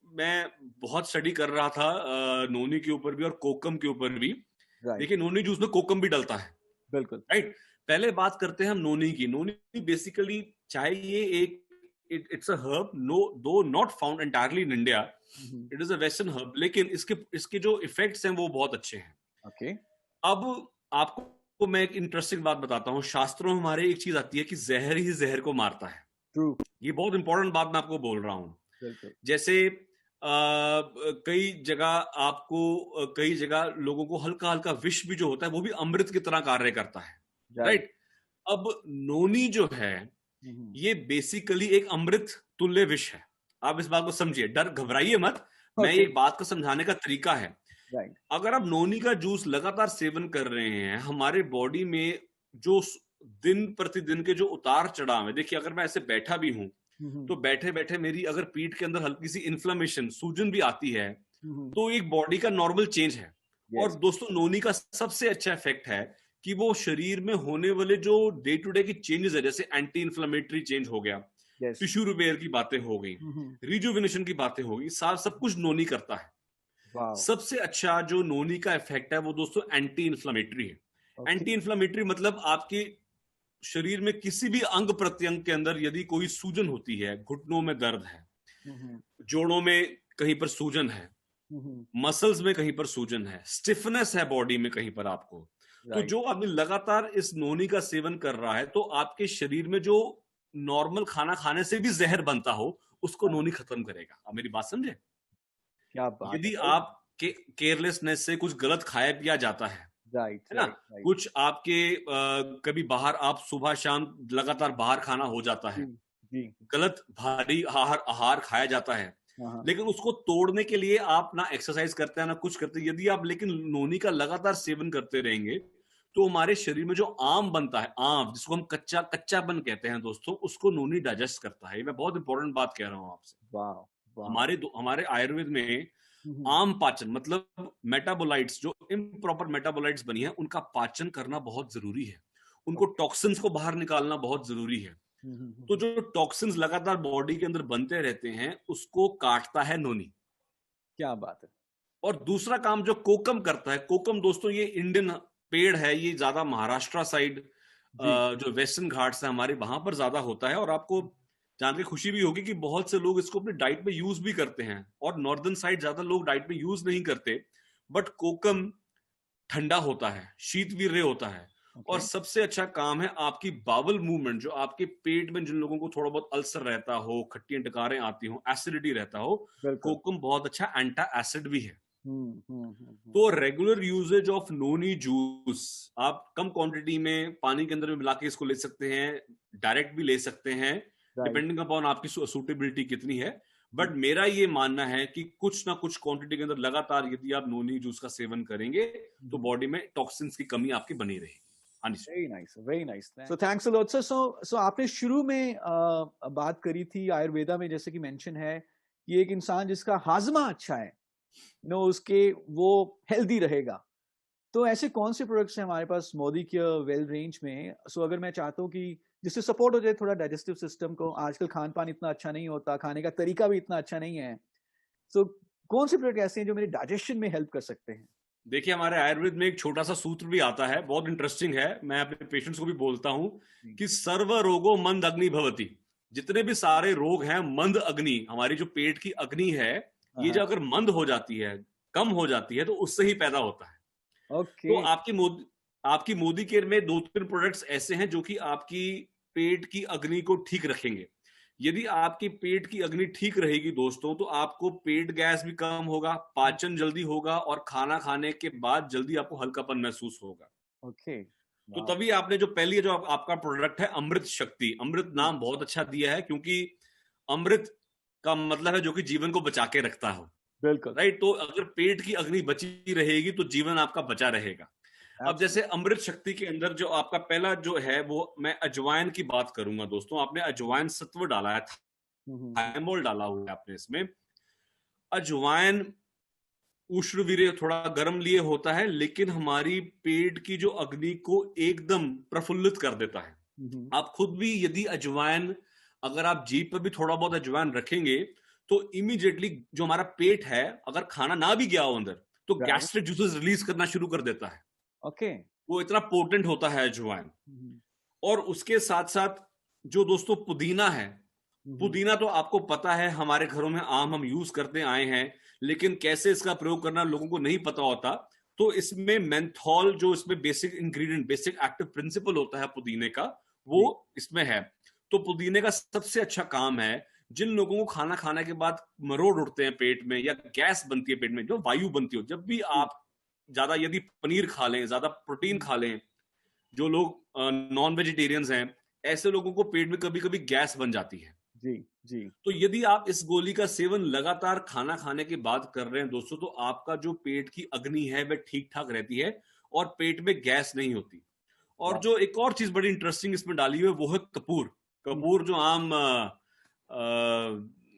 मैं बहुत स्टडी कर रहा था नोनी के ऊपर भी और कोकम के ऊपर भी। देखिए, नोनी जूस में कोकम भी डलता है। बिल्कुल। राइट। पहले बात करते हैं हम नोनी की। नोनी बेसिकली, चाहे ये इट्स अ हर्ब, दो not found entirely in India, it is a western herb, लेकिन इसके जो इफेक्ट्स हैं वो बहुत अच्छे हैं। ओके। अब आपको मैं एक इंटरेस्टिंग बात बताता हूँ। शास्त्रों में हमारे एक चीज आती है कि जहर ही जहर को मारता है। ट्रू। ये बहुत इंपॉर्टेंट बात मैं आपको बोल रहा हूँ। जैसे कई जगह लोगों को हल्का हल्का विष भी जो होता है वो भी अमृत की तरह कार्य करता है। राइट। अब नोनी जो है ये बेसिकली एक अमृत तुल्य विष है। आप इस बात को समझिए, डर घबराइए मत। मैं Okay. एक बात को समझाने का तरीका है। राइट। अगर आप नोनी का जूस लगातार सेवन कर रहे हैं, हमारे बॉडी में जो दिन प्रतिदिन के जो उतार चढ़ाव है, देखिए अगर मैं ऐसे बैठा भी हूं तो बैठे बैठे मेरी अगर पीठ के अंदर हल्की सी इन्फ्लेमेशन, सूजन भी आती है, तो एक बॉडी का नॉर्मल चेंज है। और दोस्तों नोनी का सबसे अच्छा इफेक्ट है कि वो शरीर में होने वाले जो डे टू डे की चेंजेस है, जैसे एंटी इन्फ्लेमेटरी चेंज हो गया, टिश्यू रिपेयर की बातें हो गई, रिजुविनेशन की बातें हो गई, सब कुछ नोनी करता है। सबसे अच्छा जो नोनी का इफेक्ट है वो दोस्तों एंटी इन्फ्लेमेटरी है। एंटी इन्फ्लेमेटरी मतलब आपके शरीर में किसी भी अंग प्रत्यंग के अंदर यदि कोई सूजन होती है, घुटनों में दर्द है, जोड़ों में कहीं पर सूजन है, मसल्स में कहीं पर सूजन है, स्टिफनेस है बॉडी में कहीं पर आपको, तो जो आदमी लगातार इस नोनी का सेवन कर रहा है तो आपके शरीर में जो नॉर्मल खाना खाने से भी जहर बनता हो उसको नोनी खत्म करेगा। आप मेरी बात समझे? क्या बात यदि है। आप केयरलेसनेस से कुछ गलत खाया पिया जाता है, राइट है ना, कुछ आपके कभी बाहर आप सुबह शाम लगातार बाहर खाना हो जाता है, गलत भारी आहार खाया जाता है, लेकिन उसको तोड़ने के लिए आप ना एक्सरसाइज करते हैं ना कुछ करते हैं, यदि आप लेकिन नोनी का लगातार सेवन करते रहेंगे तो हमारे शरीर में जो आम बनता है, आम जिसको हम कच्चापन कहते हैं दोस्तों, उसको नोनी डाइजेस्ट करता है। ये मैं बहुत इंपॉर्टेंट बात कह रहा हूं आपसे। हमारे आयुर्वेद में आम पाचन मतलब मेटाबोलाइट्स, जो इम्प्रॉपर मेटाबोलाइट्स बनी है, उनका पाचन करना बहुत जरूरी है। उनको टॉक्सिन्स को बाहर निकालना बहुत जरूरी है। तो जो टॉक्सिन्स लगातार बॉडी के अंदर बनते रहते हैं उसको काटता है नोनी। क्या बात है। और दूसरा काम जो कोकम करता है, कोकम दोस्तों ये इंडियन पेड़ है, ये ज्यादा महाराष्ट्र साइड जो वेस्टर्न घाट्स है हमारे वहां पर ज्यादा होता है। और आपको जान के खुशी भी होगी कि बहुत से लोग इसको अपनी डाइट में यूज भी करते हैं, और नॉर्दर्न साइड ज्यादा लोग डाइट में यूज नहीं करते। बट कोकम ठंडा होता है, शीतवीर्य होता है, और सबसे अच्छा काम है आपकी बावल मूवमेंट, जो आपके पेट में जिन लोगों को थोड़ा बहुत अल्सर रहता हो, खट्टी टकारें आती हो, एसिडिटी रहता हो, कोकम बहुत अच्छा एंटा एसिड भी है। तो regular usage of noni juice आप कम क्वांटिटी में पानी के अंदर में मिला के इसको ले सकते हैं, डायरेक्ट भी ले सकते हैं, डिपेंडिंग अपॉन आपकी सूटेबिलिटी कितनी है। बट मेरा ये मानना है कि कुछ ना कुछ क्वांटिटी के अंदर लगातार यदि आप नोनी जूस का सेवन करेंगे तो बॉडी में टॉक्सिन्स की कमी आपकी बनी रहेगी। Very nice. So thanks a lot sir. So आपने शुरू में बात करी थी आयुर्वेदा में, जैसे कि मेंशन है कि एक इंसान जिसका हाजमा अच्छा है, उसके वो हेल्दी रहेगा। तो ऐसे कौन से प्रोडक्ट्स हैं हमारे पास मोदी केयर वेल रेंज में? सो अगर मैं चाहता हूँ कि जिससे सपोर्ट हो जाए थोड़ा डाइजेस्टिव सिस्टम को, आजकल खान पान इतना अच्छा नहीं होता, खाने का तरीका भी इतना अच्छा नहीं है, सो कौन से प्रोडक्ट ऐसे हैं जो मेरे डाइजेशन में हेल्प कर सकते हैं? देखिए हमारे आयुर्वेद में एक छोटा सा सूत्र भी आता है, बहुत इंटरेस्टिंग है, मैं अपने पेशेंट्स को भी बोलता हूं कि सर्व रोगो मंद अग्नि भवति। जितने भी सारे रोग हैं, मंद अग्नि, हमारी जो पेट की अग्नि है, ये जो अगर मंद हो जाती है, कम हो जाती है, तो उससे ही पैदा होता है। तो आपकी मोदी केयर में 2-3 प्रोडक्ट्स ऐसे हैं जो कि आपकी पेट की अग्नि को ठीक रखेंगे। यदि आपकी पेट की अग्नि ठीक रहेगी दोस्तों, तो आपको पेट गैस भी कम होगा, पाचन जल्दी होगा, और खाना खाने के बाद जल्दी आपको हल्कापन महसूस होगा। तो तभी आपने जो पहली जो आपका प्रोडक्ट है अमृत शक्ति, अमृत नाम बहुत अच्छा दिया है, क्योंकि अमृत का मतलब है जो कि जीवन को बचा के रखता हो। बिल्कुल राइट। तो अगर पेट की अग्नि बची रहेगी तो जीवन आपका बचा रहेगा। अब जैसे अमृत शक्ति के अंदर जो आपका पहला जो है वो मैं अजवाइन की बात करूंगा दोस्तों। आपने अजवाइन सत्व डाला है, थाइमोल डाला हुआ है आपने इसमें। अजवाइन उष्णवीर्य थोड़ा गर्म लिए होता है, लेकिन हमारी पेट की जो अग्नि को एकदम प्रफुल्लित कर देता है। आप खुद भी यदि अजवाइन, अगर आप जीभ पर भी थोड़ा बहुत अजवाइन रखेंगे तो इमीडिएटली जो हमारा पेट है, अगर खाना ना भी गया हो अंदर, तो गैस्ट्रिक जूसेस रिलीज करना शुरू कर देता है। वो इतना पोटेंट होता है अजवाइन। और उसके साथ साथ जो दोस्तों पुदीना है, पुदीना तो आपको पता है हमारे घरों में आम हम यूज करते आए हैं, लेकिन कैसे इसका प्रयोग करना लोगों को नहीं पता होता। तो इसमें मेंथॉल, जो इसमें basic ingredient, basic active principal होता है पुदीने का, वो इसमें है। तो पुदीने का सबसे अच्छा काम है, जिन लोगों को खाना खाने के बाद मरोड़ उठते हैं पेट में, या गैस बनती है पेट में, जो वायु बनती हो, जब भी आप ज्यादा यदि पनीर खा लें, ज्यादा प्रोटीन खा लें, जो लोग नॉन वेजिटेरियंस हैं, ऐसे लोगों को पेट में कभी कभी गैस बन जाती है। जी जी। तो यदि आप इस गोली का सेवन लगातार खाना खाने के बाद कर रहे हैं दोस्तों, तो आपका जो पेट की अग्नि है वह ठीक ठाक रहती है और पेट में गैस नहीं होती। और वाह। जो एक और चीज बड़ी इंटरेस्टिंग इसमें डाली हुई है वो है कपूर। कपूर जो हवन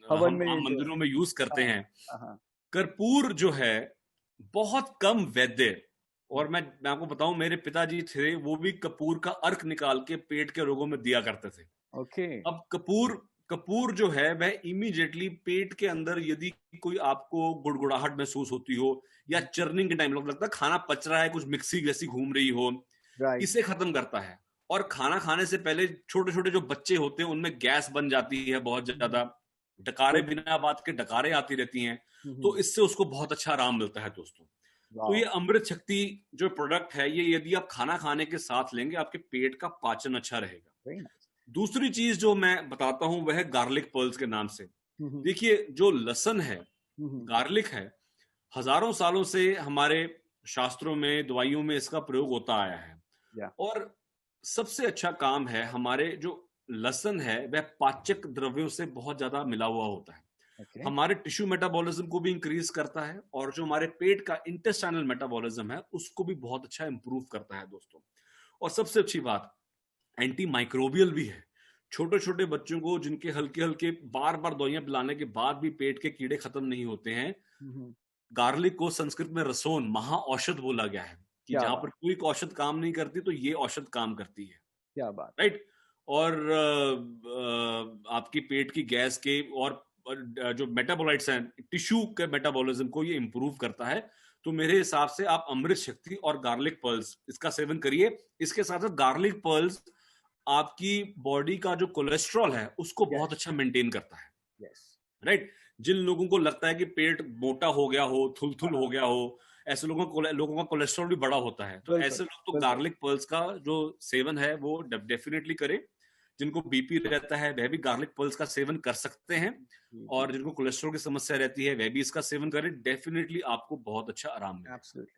हम आम में जो। मंदिरों में यूज करते हाँ हैं। हाँ हाँ। कर्पूर जो है बहुत कम वैद्य, और मैं आपको बताऊं, मेरे पिताजी थे वो भी कपूर का अर्क निकाल के पेट के रोगों में दिया करते थे। ओके। अब कपूर कपूर जो है वह इमीडिएटली पेट के अंदर यदि कोई आपको गुड़गुड़ाहट महसूस होती हो या चर्निंग के टाइम लगता है खाना पच रहा है, कुछ मिक्सी जैसी घूम रही हो, राइट। इसे खत्म करता है। और खाना खाने से पहले छोटे छोटे जो बच्चे होते हैं उनमें गैस बन जाती है बहुत ज्यादा, डकारे बिना बात के डकारे आती रहती हैं, तो इससे उसको बहुत अच्छा आराम मिलता है दोस्तों। तो ये वाह। अमृत शक्ति जो प्रोडक्ट है, ये यदि आप खाना खाने के साथ लेंगे आपके पेट का पाचन अच्छा रहेगा। Very nice. दूसरी चीज जो मैं बताता हूं वह है गार्लिक पर्ल्स के नाम से। देखिए, जो लहसुन है, गार्लिक है, हजारों सालों से हमारे शास्त्रों में, दवाइयों में इसका प्रयोग होता आया है। या। और सबसे अच्छा काम है, हमारे जो लहसुन है वह पाचक द्रव्यों से बहुत ज्यादा मिला हुआ होता है, ओके। हमारे टिश्यू मेटाबॉलिज्म को भी इंक्रीज करता है, और जो हमारे पेट का इंटेस्टाइनल मेटाबॉलिज्म है उसको भी बहुत अच्छा इंप्रूव करता है दोस्तों। और सबसे अच्छी बात, एंटी माइक्रोबियल भी है। छोटे छोटे बच्चों को जिनके हल्के हल्के बार बार दवाइयां पिलाने के बाद भी पेट के कीड़े खत्म नहीं होते हैं, गार्लिक को संस्कृत में रसोन, महा औषध बोला गया है, कि क्या जहां बात। पर कोई औषध काम नहीं करती तो ये औषध काम करती है। क्या बात। राइट। और आपकी पेट की गैस के और जो मेटाबोलाइट्स हैं, टिश्यू के मेटाबॉलिज्म को ये इंप्रूव करता है। तो मेरे हिसाब से आप अमृत शक्ति और गार्लिक पर्ल्स इसका सेवन करिए। इसके साथ साथ गार्लिक पर्ल्स आपकी बॉडी का जो कोलेस्ट्रॉल है उसको बहुत यस अच्छा मेंटेन करता है। यस। राइट। जिन लोगों को लगता है कि पेट मोटा हो गया हो, थुलथुल हो गया हो, ऐसे लोगों का कोलेस्ट्रॉल भी बड़ा होता है, तो बिल्कुल ऐसे लोग तो बिल्कुल। गार्लिक पर्ल्स का जो सेवन है वो डेफिनेटली करें। जिनको बीपी रहता है वह भी गार्लिक पर्ल्स का सेवन कर सकते हैं, जी जी। और जिनको कोलेस्ट्रॉल की समस्या रहती है वह भी इसका सेवन करें। डेफिनेटली आपको बहुत अच्छा आराम मिलेगा। एब्सोल्युटली।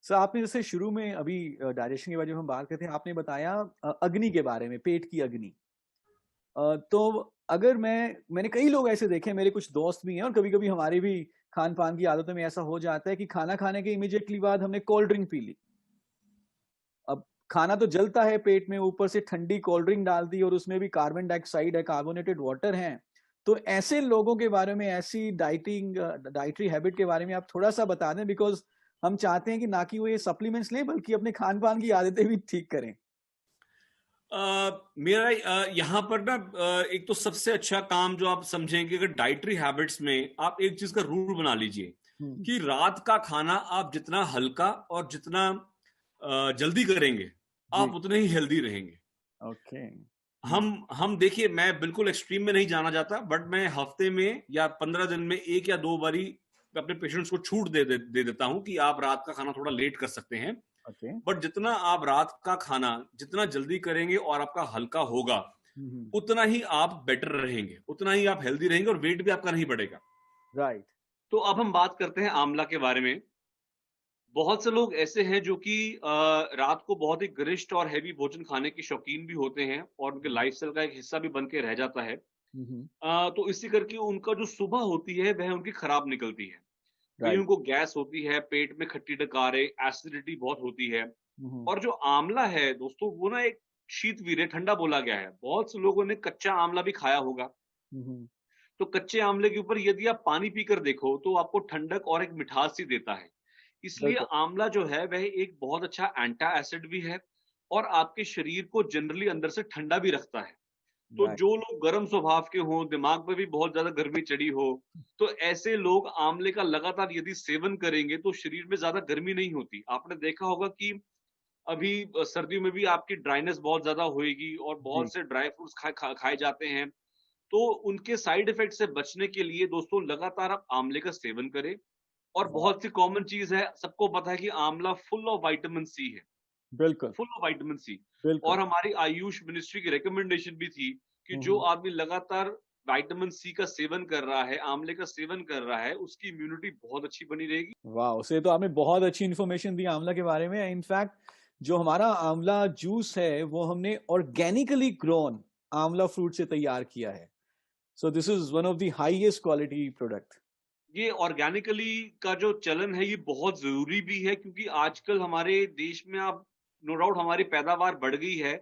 सर आपने जैसे शुरू में अभी डाइजेशन के बारे में हम बात करते हैं, आपने बताया अग्नि के बारे में, पेट की अग्नि। तो अगर मैंने कई लोग ऐसे देखे हैं, मेरे कुछ दोस्त भी हैं और कभी कभी हमारी भी खान पान की आदतों में ऐसा हो जाता है कि खाना खाने के इमीडिएटली बाद हमने कोल्ड ड्रिंक पी ली। अब खाना तो जलता है पेट में, ऊपर से ठंडी कोल्ड ड्रिंक डाल दी और उसमें भी कार्बन डाइऑक्साइड है, कार्बोनेटेड वाटर है। तो ऐसे लोगों के बारे में, ऐसी डाइटरी हैबिट के बारे में आप थोड़ा सा बता दें, बिकॉज हम चाहते हैं कि ना कि वो ये सप्लीमेंट्स लें बल्कि अपने खान पान की आदतें भी ठीक करें। मेरा यहाँ पर ना एक तो सबसे अच्छा काम जो आप समझेंगे, अगर डाइटरी हैबिट्स में आप एक चीज का रूल बना लीजिए कि रात का खाना आप जितना हल्का और जितना जल्दी करेंगे जी। आप उतने ही हेल्दी रहेंगे। ओके। हम देखिए, मैं बिल्कुल एक्सट्रीम में नहीं जाना चाहता, बट मैं हफ्ते में या 15 दिन में 1 या 2 बारी अपने पेशेंट्स को छूट दे देता हूं कि आप रात का खाना थोड़ा लेट कर सकते हैं। ओके। बट जितना आप रात का खाना जितना जल्दी करेंगे और आपका हल्का होगा, उतना ही आप बेटर रहेंगे, उतना ही आप हेल्दी रहेंगे, और वेट भी आपका नहीं बढ़ेगा। राइट। तो अब हम बात करते हैं आंवला के बारे में। बहुत से लोग ऐसे हैं जो कि रात को बहुत ही गरिष्ठ और हैवी भोजन खाने के शौकीन भी होते हैं, और उनके लाइफस्टाइल का एक हिस्सा भी बन के रह जाता है। तो इसी करके उनका जो सुबह होती है वह उनकी खराब निकलती है। कहीं राइट। उनको गैस होती है, पेट में खट्टी डकारे, एसिडिटी बहुत होती है। और जो आंवला है दोस्तों, वो ना एक शीतवीर है, ठंडा बोला गया है। बहुत से लोगों ने कच्चा आंवला भी खाया होगा। तो कच्चे आंवले के ऊपर यदि आप पानी पीकर देखो तो आपको ठंडक और एक मिठास सी देता है। इसलिए बिल्कुल। आंवला जो है वह एक बहुत अच्छा एंटा एसिड भी है, और आपके शरीर को जनरली अंदर से ठंडा भी रखता है। तो राइट। जो लोग गर्म स्वभाव के हों, दिमाग पे भी बहुत ज्यादा गर्मी चढ़ी हो, तो ऐसे लोग आंवले का लगातार यदि सेवन करेंगे तो शरीर में ज्यादा गर्मी नहीं होती। आपने देखा होगा कि अभी सर्दियों में भी आपकी ड्राइनेस बहुत ज्यादा होएगी, और जी। बहुत से ड्राई फ्रूट्स खाए जाते हैं। तो उनके साइड इफेक्ट से बचने के लिए दोस्तों लगातार आप आंवले का सेवन करें। और वाह। बहुत सी कॉमन चीज है, सबको पता है कि आंवला फुल ऑफ विटामिन सी है, बिल्कुल फुल ऑफ विटामिन सी। बिल्कुल। और हमारी आयुष मिनिस्ट्री की रिकमेंडेशन भी थी कि जो हम्म। आदमी लगातार विटामिन सी का सेवन कर रहा है, आंवले का सेवन कर रहा है, उसकी इम्यूनिटी बहुत अच्छी बनी रहेगी। वाह, उसे तो आपने बहुत अच्छी इन्फॉर्मेशन दी आंवला के बारे में। इनफैक्ट जो हमारा आंवला जूस है वो हमने ऑर्गेनिकली ग्रोन आंवला फ्रूट से तैयार किया है. सो this is one of the highest quality product. ये ऑर्गेनिकली का जो चलन है ये बहुत जरूरी भी है, क्योंकि आजकल हमारे देश में आप नो डाउट हमारी पैदावार बढ़ गई है,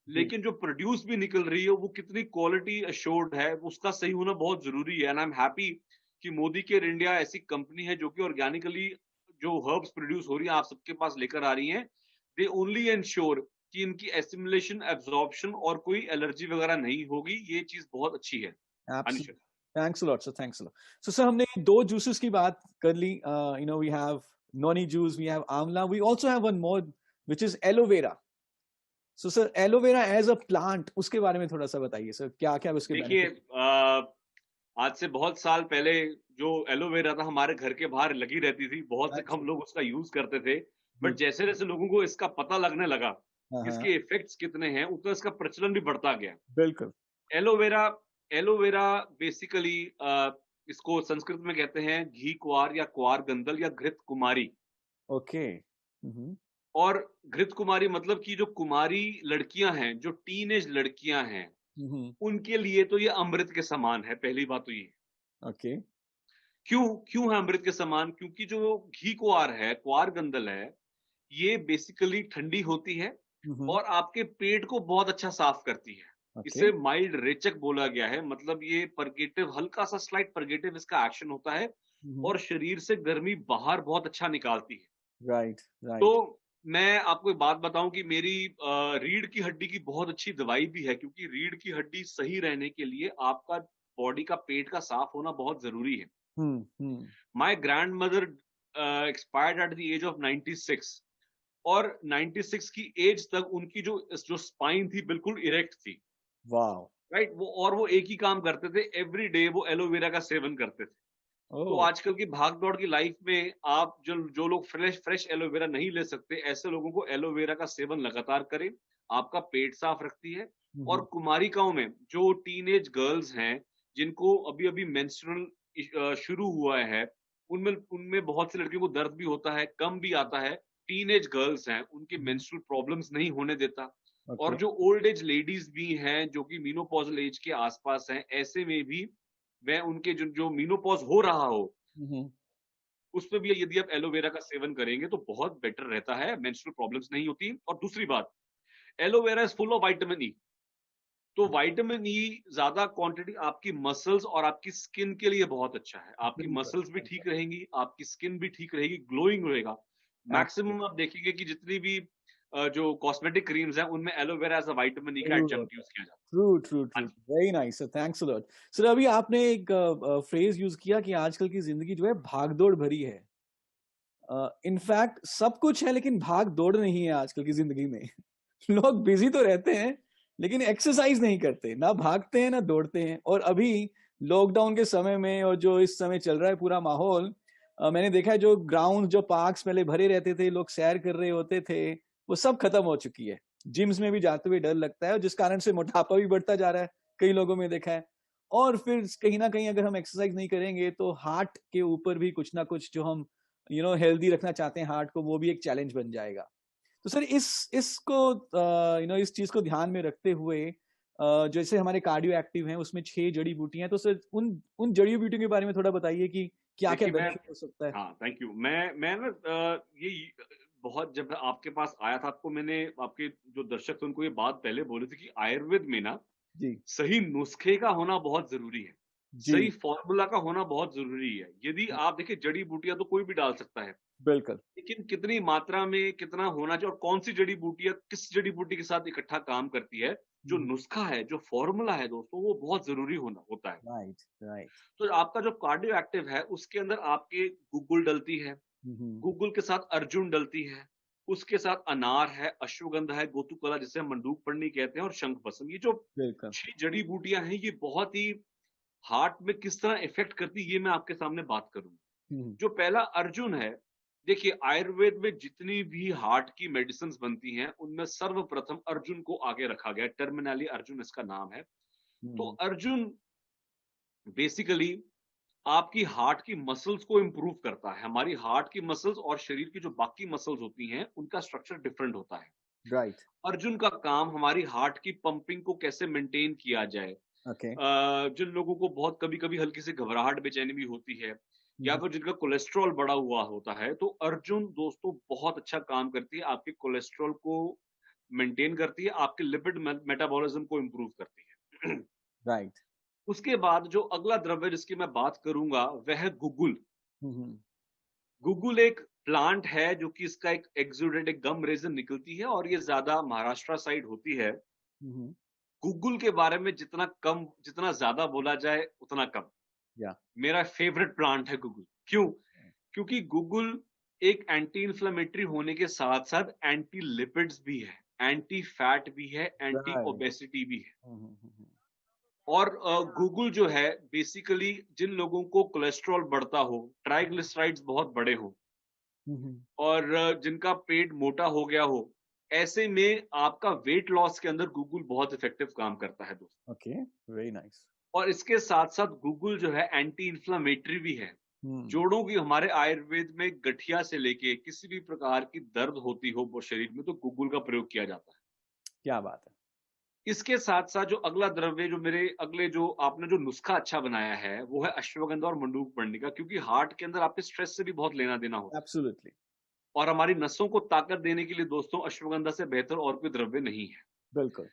लेकिन जो प्रोड्यूस भी निकल रही है वो कितनी क्वालिटी अश्योर्ड है, उसका सही होना बहुत जरूरी है. एंड आई एम हैप्पी कि मोदी केयर इंडिया ऐसी कंपनी है जो कि ऑर्गेनिकली जो हर्ब्स प्रोड्यूस हो रही है आप सबके पास लेकर आ रही हैं. दे ओनली एंश्योर कि इनकी एसिमुलेशन, एब्जॉर्प्शन और कोई एलर्जी वगैरह नहीं होगी. ये चीज बहुत अच्छी है. अनिश, Thanks a lot, sir. Thanks a lot. So, sir, हमने दो juices की बात कर ली. We have noni juice, we have amla. We also have one more, which is aloe vera. So, sir, aloe vera as a plant, उसके बारे में थोड़ा सा बताइए, सर. क्या क्या उसके देखिए, benefits? आज से बहुत साल पहले जो एलोवेरा था हमारे घर के बाहर लगी रहती थी, बहुत से कम लोग उसका यूज करते थे. बट जैसे जैसे लोगों को इसका पता लगने लगा, इसके इफेक्ट्स कितने हैं, उतना इसका प्रचलन भी बढ़ता गया. बिल्कुल. एलोवेरा एलोवेरा बेसिकली इसको संस्कृत में कहते हैं घी कुआर या कुआर गंदल या घृत कुमारी. ओके. और घृत कुमारी मतलब कि जो कुमारी लड़कियां हैं, जो टीनेज लड़कियां हैं, उनके लिए तो ये अमृत के समान है. पहली बात तो ये. ओके. क्यों है अमृत के समान? क्योंकि जो घी कुआर है, कुआर गंदल है, ये बेसिकली ठंडी होती है और आपके पेट को बहुत अच्छा साफ करती है. इसे माइल्ड रेचक बोला गया है. मतलब ये परगेटिव, हल्का सा स्लाइट परगेटिव इसका एक्शन होता है और शरीर से गर्मी बाहर बहुत अच्छा निकालती है. राइट. तो मैं आपको एक बात बताऊं कि मेरी रीढ़ की हड्डी की बहुत अच्छी दवाई भी है, क्योंकि रीढ़ की हड्डी सही रहने के लिए आपका बॉडी का पेट का साफ होना बहुत जरूरी है. My grand mother expired at the age of 96 और 96 की एज तक उनकी जो स्पाइन थी बिल्कुल इरेक्ट थी. वाओ. राइट. वो एक ही काम करते थे, एवरी डे वो एलोवेरा का सेवन करते थे. तो आजकल की भाग दौड़ की लाइफ में आप जो लोग फ्रेश एलोवेरा नहीं ले सकते, ऐसे लोगों को एलोवेरा का सेवन लगातार करें. आपका पेट साफ रखती है. और कुमारिकाओं में जो टीनेज गर्ल्स हैं जिनको अभी अभी मेंस्ट्रुअल शुरू हुआ है, उनमें बहुत सी लड़कियों को दर्द भी होता है, कम भी आता है. टीनेज गर्ल्स हैं, उनके मेंस्ट्रुअल प्रॉब्लम्स नहीं होने देता. और जो ओल्ड एज लेडीज भी हैं जो कि मीनोपॉजल एज के आसपास हैं, ऐसे में भी वह उनके जो मीनोपॉज हो रहा हो, उसमें भी यदि आप एलोवेरा का सेवन करेंगे तो बहुत बेटर रहता है, मेंस्ट्रुअल प्रॉब्लम्स नहीं होती. और दूसरी बात, aloe vera is full of vitamin E. तो विटामिन ई ज्यादा क्वांटिटी आपकी मसल्स और आपकी स्किन के लिए बहुत अच्छा है. आपकी मसल्स भी ठीक रहेंगी, आपकी स्किन भी ठीक रहेगी, ग्लोइंग रहेगा. मैक्सिमम आप देखेंगे कि जितनी भी जो कॉस्मेटिक क्रीम्स हैं उनमें aloe vera as a vitamin E का एडजंक्ट यूज किया जाता है. True. Very nice sir. Thanks a lot. Sir, अभी आपने एक फ्रेज यूज किया कि आजकल की जिंदगी जो है भागदौड़ भरी है. इनफैक्ट सब कुछ है लेकिन भाग दौड़ नहीं है आजकल की जिंदगी में. लोग बिजी तो रहते हैं लेकिन एक्सरसाइज नहीं करते, ना भागते हैं ना दौड़ते हैं. और अभी लॉकडाउन के समय में और जो इस समय चल रहा है पूरा माहौल, मैंने देखा है जो ग्राउंड, जो पार्क्स पहले भरे रहते थे, लोग सैर कर रहे होते थे, वो सब खत्म हो चुकी है. जिम्स में भी जाते हुए डर लगता है, जिस कारण से मोटापा भी बढ़ता जा रहा है, कई लोगों में देखा है. और फिर कहीं ना कहीं अगर हम एक्सरसाइज नहीं करेंगे तो हार्ट के ऊपर भी कुछ ना कुछ, जो हम हेल्दी रखना चाहते हैं हार्ट को, वो भी एक चैलेंज बन जाएगा. तो सर इसको इस चीज को ध्यान में रखते हुए, जैसे हमारे कार्डियो एक्टिव हैं उसमें 6 जड़ी बूटियां हैं, तो सर उन जड़ी बूटियों के बारे में थोड़ा बताइए कि क्या क्या बेनिफिट हो सकता है. हाँ, थैंक यू. मैं ना ये बहुत, जब आपके पास आया था, आपको मैंने, आपके जो दर्शक थे उनको ये बात पहले बोली थी कि आयुर्वेद में ना सही नुस्खे का होना बहुत जरूरी है, सही फॉर्मूला का होना बहुत जरूरी है. यदि आप देखिए, जड़ी बूटियां तो कोई भी डाल सकता है, बिल्कुल, लेकिन कितनी मात्रा में कितना होना चाहिए और कौन सी जड़ी बूटियां किस जड़ी बूटी के साथ इकट्ठा काम करती है, जो नुस्खा है, जो फॉर्मूला है दोस्तों, वो बहुत जरूरी होता है. राइट. तो आपका जो कार्डियो एक्टिव है उसके अंदर आपके गुग्गुल डलती है, गुग्गुल के साथ अर्जुन डलती है, उसके साथ अनार है, अश्वगंधा है, गोतुकला जिसे हम मंडूक पर्णी कहते हैं, और शंख भस्म. ये जो 6 जड़ी बूटियां हैं, ये बहुत ही हार्ट में किस तरह इफेक्ट करती है, ये मैं आपके सामने बात करूंगा. जो पहला अर्जुन है, देखिए आयुर्वेद में जितनी भी हार्ट की मेडिसिन बनती हैं उनमें सर्वप्रथम अर्जुन को आगे रखा गया. टर्मिनली अर्जुन इसका नाम है. तो अर्जुन बेसिकली आपकी हार्ट की मसल्स को इम्प्रूव करता है। हमारी हार्ट की मसल्स और शरीर की जो बाकी मसल्स होती हैं, उनका स्ट्रक्चर डिफरेंट होता है। राइट। अर्जुन का काम हमारी हार्ट की पंपिंग को कैसे मेंटेन किया जाए। ओके। जिन लोगों को बहुत कभी-कभी हल्की सी घबराहट, बेचैनी भी होती है या फिर जिनका कोलेस्ट्रॉल बढ़ा हुआ होता है, तो अर्जुन दोस्तों बहुत अच्छा काम करती है। आपके कोलेस्ट्रॉल को मेंटेन करती है, आपके लिपिड मेटाबॉलिज्म को इम्प्रूव करती है। राइट। उसके बाद जो अगला द्रव्य जिसकी मैं बात करूँगा, वह है गुगुल। गुगुल एक प्लांट है जो कि इसका एक एक्सुडेंट, एक गम रेज़न निकलती है और ये ज़्यादा महाराष्ट्र साइड होती है। गुगुल के बारे में जितना ज़्यादा बोला जाए उतना कम। या। मेरा फेवरेट प्लांट है गुगुल। क्यों? क्योंकि गुगुल एक एंटी इन्फ्लेमेटरी होने के साथ-साथ एंटी लिपिड्स भी है, एंटी फैट भी है, एंटी राइट। ओबेसिटी भी है। और गुगुल जो है बेसिकली जिन लोगों को कोलेस्ट्रॉल बढ़ता हो, ट्राइग्लिसराइड्स बहुत बड़े हों और जिनका पेट मोटा हो गया हो, ऐसे में आपका वेट लॉस के अंदर गुगुल बहुत इफेक्टिव काम करता है दोस्तों। ओके। Very nice. और इसके साथ-साथ गुगुल जो है एंटी इन्फ्लेमेटरी भी है। जोड़ों की हमारे आयुर्वेद में गठिया से लेके किसी भी प्रकार की दर्द होती हो वो शरीर में, तो गुगुल का प्रयोग किया जाता है। क्या बात है। इसके साथ-साथ जो अगला द्रव्य जो मेरे अगले जो आपने जो नुस्खा अच्छा बनाया है, वो है अश्वगंधा और मंडूकमणि, क्योंकि हार्ट के अंदर आपके स्ट्रेस से भी बहुत लेना-देना होता है। एब्सोल्युटली। और हमारी नसों को ताकत देने के लिए दोस्तों अश्वगंधा से बेहतर और कोई द्रव्य नहीं है। बिल्कुल।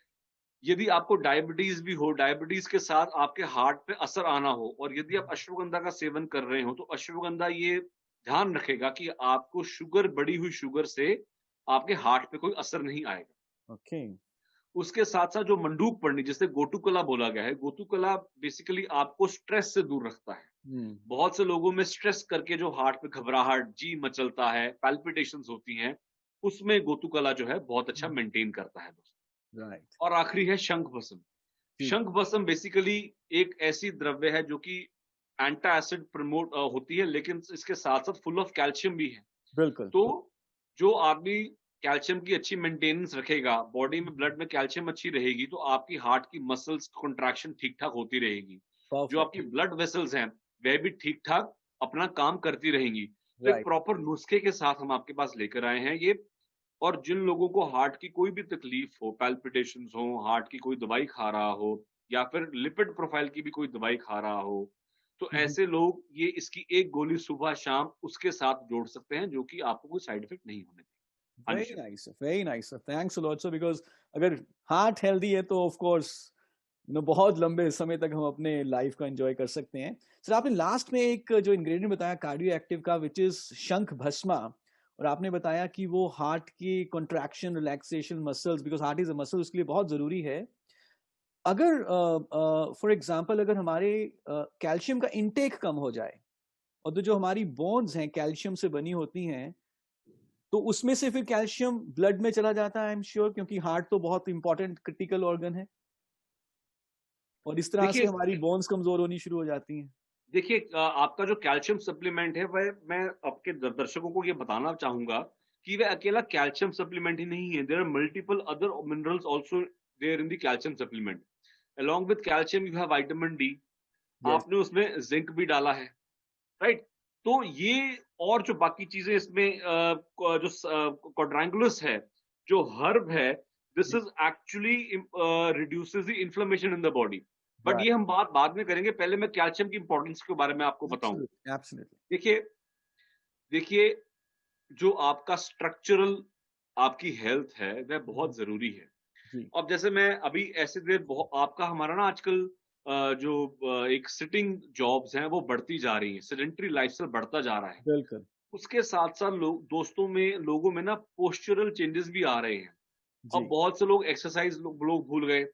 यदि आपको डायबिटीज भी हो, डायबिटीज के साथ आपके हार्ट पे असर आना हो और यदि आप अश्वगंधा का सेवन कर रहे हो, तो अश्वगंधा ये ध्यान रखेगा कि आपको शुगर, बढ़ी हुई शुगर से आपके हार्ट पे कोई असर नहीं आएगा। ओके। उसके साथ-साथ जो मंडूक पढ़नी, जिसे गोटुकला बोला गया है, गोटुकला बेसिकली आपको स्ट्रेस से दूर रखता है। बहुत से लोगों में स्ट्रेस करके जो हार्ट पे घबराहट, जी मचलता है, पैल्पिटेशंस होती हैं, उसमें गोटुकला जो है बहुत अच्छा मेंटेन करता है दोस्तों। राइट। और आखिरी है शंख भस्म। जी। शंख भस्म बेसिकली एक ऐसी द्रव्य है जो कि एंटी एसिड प्रमोट होती है, लेकिन इसके साथ-साथ फुल ऑफ कैल्शियम भी है। बिल्कुल। तो जो आदमी कैल्शियम की अच्छी मेंटेनेंस रखेगा, बॉडी में ब्लड में कैल्शियम अच्छी रहेगी, तो आपकी हार्ट की मसल्स कॉन्ट्रैक्शन ठीक-ठाक होती रहेगी। जो आपकी परफेक्ट। ब्लड वेसल्स हैं, वह भी ठीक-ठाक अपना काम करती रहेंगी। तो एक राइट। प्रॉपर नुस्खे के साथ हम आपके पास लेकर आए हैं ये। और जिन लोगों को हार्ट की कोई भी तकलीफ हो, पैल्पिटेशंस हो, हार्ट की कोई दवाई खा रहा हो या फिर लिपिड प्रोफाइल की भी कोई दवाई खा रहा हो, तो ऐसे लोग ये इसकी एक गोली सुबह-शाम उसके साथ जोड़ सकते हैं, जो कि आपको कोई साइड इफेक्ट नहीं होने देगी। हाँ जी, very sir. Nice, very nice sir, thanks a lot sir. Because अगर हार्ट हेल्दी है तो ऑफ कोर्स बहुत लंबे समय तक हम अपने लाइफ को एंजॉय कर सकते हैं। सर आपने लास्ट में एक जो इंग्रेडिएंट बताया कार्डियो एक्टिव का, विच इज शंख भस्मा, और आपने बताया कि वो हार्ट की contraction, relaxation, muscles, because heart is a muscle, उसके लिए बहुत जरूरी है। अगर फॉर एग्जांपल अगर हमारे कैल्शियम का इंटेक कम हो जाए, और तो जो हमारी बोन्स हैं कैल्शियम से बनी होती हैं, तो उसमें से फिर कैल्शियम ब्लड में चला जाता है, आई एम श्योर, क्योंकि हार्ट तो बहुत इंपॉर्टेंट क्रिटिकल ऑर्गन है, और इस तरह से देखिए हमारी बोन्स कमजोर होनी शुरू हो जाती हैं। देखिए आपका जो कैल्शियम सप्लीमेंट है, वह मैं आपके दर्शकों को ये बताना चाहूँगा कि वह अकेला कैल्शियम सप्लीमेंट ही नहीं है। There are multiple other minerals also there in the calcium supplement. Along with calcium you have vitamin D. Yes. आपने उसमें जिंक भी डाला है, राइट? तो ये और जो बाकी चीज़ें इसमें जो क्वाड्रैंगुलस है, जो हर्ब है, this is actually reduces the inflammation in the body. But right. ये हम बात बाद में करेंगे, पहले मैं कैल्शियम की इंपॉर्टेंस के बारे में आपको बताऊँ। Absolutely, absolutely. देखिए देखिए, जो आपका स्ट्रक्चरल आपकी हेल्थ है, वह बहुत ज़रूरी है। जी। अब जैसे मैं अभी ऐसे देर आपका हमारा ना आजकल जो एक सिटिंग जॉब्स हैं वो बढ़ती जा रही हैं, सेडेंटरी लाइफस्टाइल बढ़ता जा रहा है। बिल्कुल। उसके साथ-साथ लोगों में ना पोस्चरल चेंजेस भी आ रहे हैं। अब जी। बहुत से लोग एक्सरसाइज लोग भूल गए।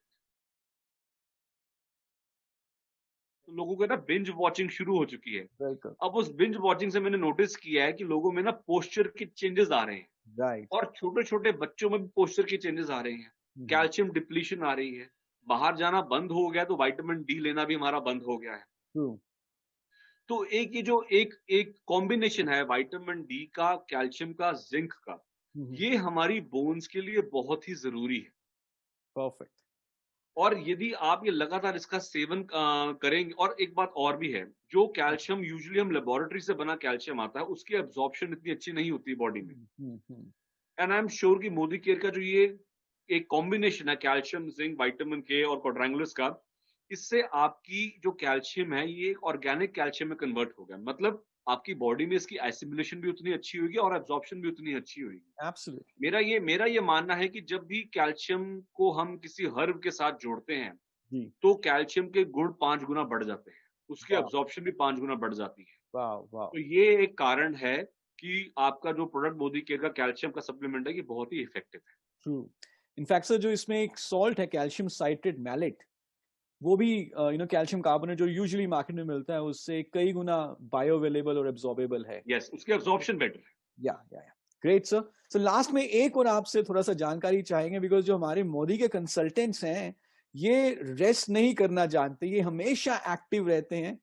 तो लोगों को ना बिंज वॉचिंग शुरू हो चुकी है। बिल्कुल। अब उस बिंज वॉचिंग से मैंने नोटिस किया है कि लोगों में ना पोस्चर के चेंजेस आ रहे हैं राइट। और छोटे-छोटे बच्चों में भी पोस्चर के चेंजेस आ रहे हैं। कैल्शियम डिप्लीशन आ रही है। बाहर जाना बंद हो गया तो विटामिन डी लेना भी हमारा बंद हो गया है। ट्रू। तो एक ये जो एक एक कॉम्बिनेशन है विटामिन डी का, कैल्शियम का, जिंक का, ये हमारी बोन्स के लिए बहुत ही ज़रूरी है। परफेक्ट। और यदि आप ये लगातार इसका सेवन करेंगे, और एक बात और भी है, जो कैल्शियम यूजुअली हम लेबोरेटरी से बना कैल्शियम आता है, उसकी एब्जॉर्प्शन इतनी अच्छी नहीं होती बॉडी में। एंड आई एम श्योर कि मोदी केयर का जो ये एक कॉम्बिनेशन है कैल्शियम, जिंक, विटामिन के और क्वाड्रैंगुलस का, इससे आपकी जो कैल्शियम है ये एक ऑर्गेनिक कैल्शियम में कन्वर्ट हो गया। मतलब आपकी बॉडी में इसकी एसिमिलेशन भी उतनी अच्छी होगी और एब्जॉर्प्शन भी उतनी अच्छी होगी। एब्सोल्युटली। मेरा ये मानना है कि जब भी कैल्शियम को हम किसी हर्ब के साथ जोड़ते हैं, जी। तो कैल्शियम के गुण 5 गुना बढ़ जाते हैं, उसकी वाह एब्जॉर्प्शन भी 5 गुना बढ़ जाती है। वाह वाह। तो ये एक कारण है कि आपका जो प्रोडक्ट मोदी केयर का कैल्शियम का सप्लीमेंट है, ये बहुत ही इफेक्टिव है। ट्रू। इनफैक्ट सर, जो इसमें एक सॉल्ट है कैल्शियम साइट्रेट मैलेट, वो भी कैल्शियम कार्बोनेट जो यूजुअली मार्केट में मिलता है उससे कई गुना बायो अवेलेबल और एब्जॉर्बेबल है। यस, उसकी एब्जॉर्प्शन बेटर है। या ग्रेट सर। सो लास्ट में एक और आपसे थोड़ा सा जानकारी चाहेंगे, बिकॉज जो हमारे मोदी के कंसल्टेंट्स हैं ये रेस्ट नहीं करना जानते, ये हमेशा एक्टिव रहते हैं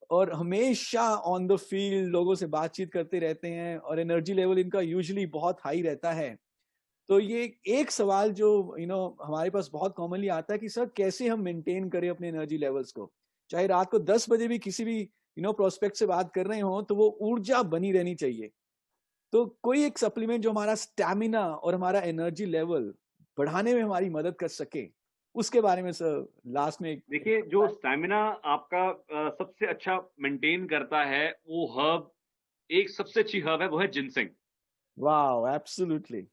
और हमेशा ऑन द फील्ड लोगों से बातचीत करते रहते हैं और एनर्जी लेवल इनका यूजुअली बहुत हाई रहता है। तो ये एक सवाल जो हमारे पास बहुत कॉमनली आता है कि सर कैसे हम मेंटेन करें अपने एनर्जी लेवल्स को, चाहे रात को 10 बजे भी किसी भी प्रोस्पेक्ट से बात कर रहे हो तो वो ऊर्जा बनी रहनी चाहिए। तो कोई एक सप्लीमेंट जो हमारा स्टैमिना और हमारा एनर्जी लेवल बढ़ाने में हमारी मदद कर सके, उसके बारे में सर लास्ट में देखिए, जो स्टैमिना आपका सबसे अच्छा मेंटेन करता है, वो हर्ब, एक सबसे अच्छी हर्ब है, वो है जिनसेंग। वाओ, एब्सोल्युटली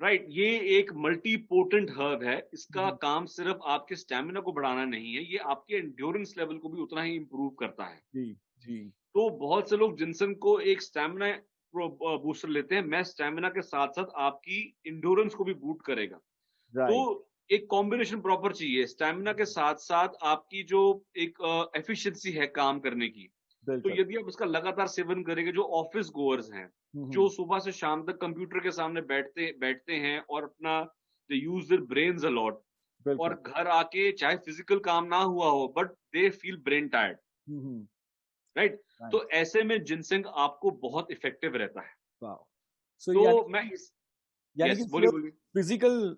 राइट, ये एक मल्टी पोटेंट हर्ब है। इसका काम सिर्फ आपके स्टैमिना को बढ़ाना नहीं है, ये आपके एंड्योरेंस लेवल को भी उतना ही इंप्रूव करता है। जी जी। तो बहुत से लोग जिनसेंग को एक स्टैमिना बूस्टर लेते हैं। मैं स्टैमिना के साथ साथ आपकी इंड्योरेंस को भी बूस्ट करेगा। तो राइट। एक कॉम्बिनेशन प्रॉपर चाहिए, स्टैमिना के साथ साथ आपकी जो एक एफिशिएंसी है काम करने की। तो बिल्कुल। यदि आप इसका लगातार सेवन करेंगे, जो ऑफिस गोअर्स हैं, जो सुबह से शाम तक कंप्यूटर के सामने बैठते हैं और अपना they use their brains a lot, और बिल्कुल। घर आके चाहे फिजिकल काम ना हुआ हो but they feel brain tired, right. तो ऐसे में जिनसेंग आपको बहुत इफेक्टिव रहता है। वाओ। सो तो मैं इस यानी यस, कि बोलिए बोलिए। फिजिकल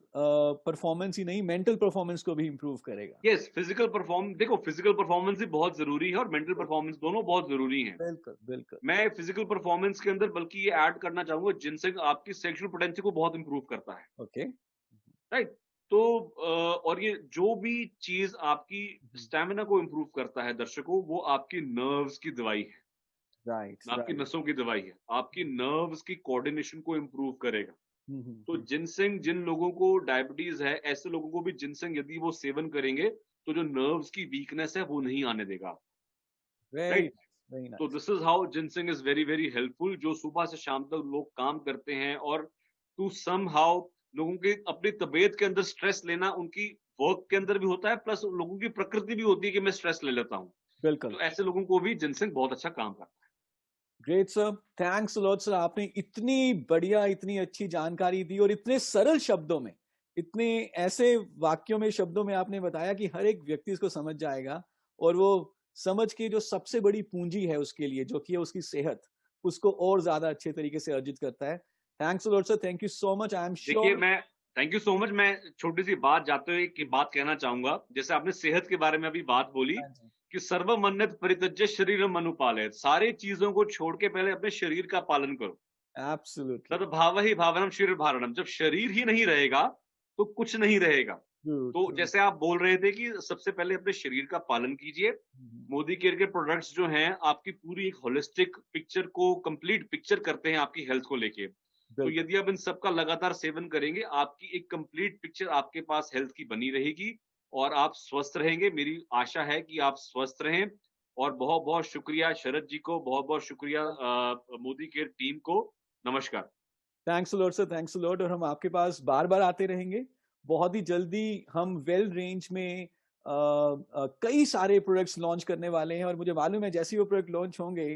परफॉर्मेंस ही नहीं, मेंटल परफॉर्मेंस को भी इंप्रूव करेगा। यस, देखो, फिजिकल परफॉर्मेंस भी बहुत जरूरी है और मेंटल परफॉर्मेंस, दोनों बहुत जरूरी हैं। बिल्कुल बिल्कुल। मैं फिजिकल परफॉर्मेंस के अंदर बल्कि ये ऐड करना चाहूंगा, जिनसेंग आपकी सेक्सुअल पोटेंशियल को बहुत इंप्रूव करता है, ओके। राइट। तो और ये जो भी चीज आपकी स्टैमिना को इंप्रूव करता है दर्शकों, वो आपकी नर्व्स की दवाई है, राइट आपकी राइट। नसों की दवाई है, आपकी नर्व्स की कोऑर्डिनेशन को इंप्रूव करेगा। तो जिनसेंग, जिन लोगों को डायबिटीज है, ऐसे लोगों को भी जिनसेंग यदि वो सेवन करेंगे, तो जो नर्व्स की वीकनेस है वो नहीं आने देगा, वेरी राइट। नाइस वेरी तो nice. This is how ginseng is very very helpful. जो सुबह से शाम तक लोग काम करते हैं और टू सम हाउ लोगों की अपनी तबीयत के अंदर स्ट्रेस लेना उनकी वर्क के अंदर भी होता है, प्लस लोगों की प्रकृति भी होती है कि मैं स्ट्रेस ले लेता हूँ। बिल्कुल। तो ऐसे लोगों को भी जिनसेंग बहुत अच्छा काम करता है। Great sir, thanks a lot sir, आपने इतनी बढ़िया इतनी अच्छी जानकारी दी और इतने सरल शब्दों में, इतने ऐसे वाक्यों में, शब्दों में आपने बताया कि हर एक व्यक्ति इसको समझ जाएगा और वो समझ के जो सबसे बड़ी पूंजी है उसके लिए, जो कि है उसकी सेहत, उसको और ज्यादा अच्छे तरीके से अर्जित करता है। Thanks a lot sir, thank you so much. I am देखिए, श्योर। मैं थैंक यू सो मच। मैं छोटी सी बात जाते हुए की बात कहना चाहूंगा, जैसे आपने सेहत के बारे में अभी बात बोली हाँ जी। कि सर्वमन्नत परित्यज्य शरीरम अनुपालयत, सारी चीजों को छोड़ के पहले अपने शरीर का पालन करो। एब्सोल्युटली। तद्भाव ही भावनम शरीर भारणम, जब शरीर ही नहीं रहेगा तो कुछ नहीं रहेगा। ट्रू तो ट्रू। जैसे आप बोल रहे थे कि सबसे पहले अपने शरीर का पालन कीजिए। मोदी केयर के प्रोडक्ट्स जो हैं आपकी पूरी एक होलिस्टिक पिक्चर को कंप्लीट पिक्चर करते हैं आपकी हेल्थ को लेके। तो बिल्कुल। यदि आप इन सब का लगातार सेवन करेंगे, आपकी एक कंप्लीट पिक्चर आपके पास हेल्थ की बनी रहेगी और आप स्वस्थ रहेंगे। मेरी आशा है कि आप स्वस्थ रहें। और बहुत बहुत शुक्रिया शरद जी को, बहुत बहुत शुक्रिया मोदी केयर टीम को। नमस्कार। Thanks lot sir, thanks lot. और हम आपके पास बार बार आते रहेंगे। बहुत ही जल्दी हम वेल रेंज में कई सारे प्रोडक्ट्स लॉन्च करने वाले हैं और मुझे मालूम है जैसे ही वो प्रोडक्ट लॉन्च होंगे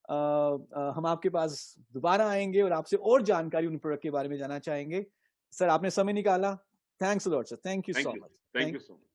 हम आपके पास दोबारा आएंगे और आपसे और जानकारी उन प्रोडक्ट के बारे में जानना चाहेंगे। सर आपने समय निकाला, thanks lot sir, thank you thank so you, much. Thank you so much.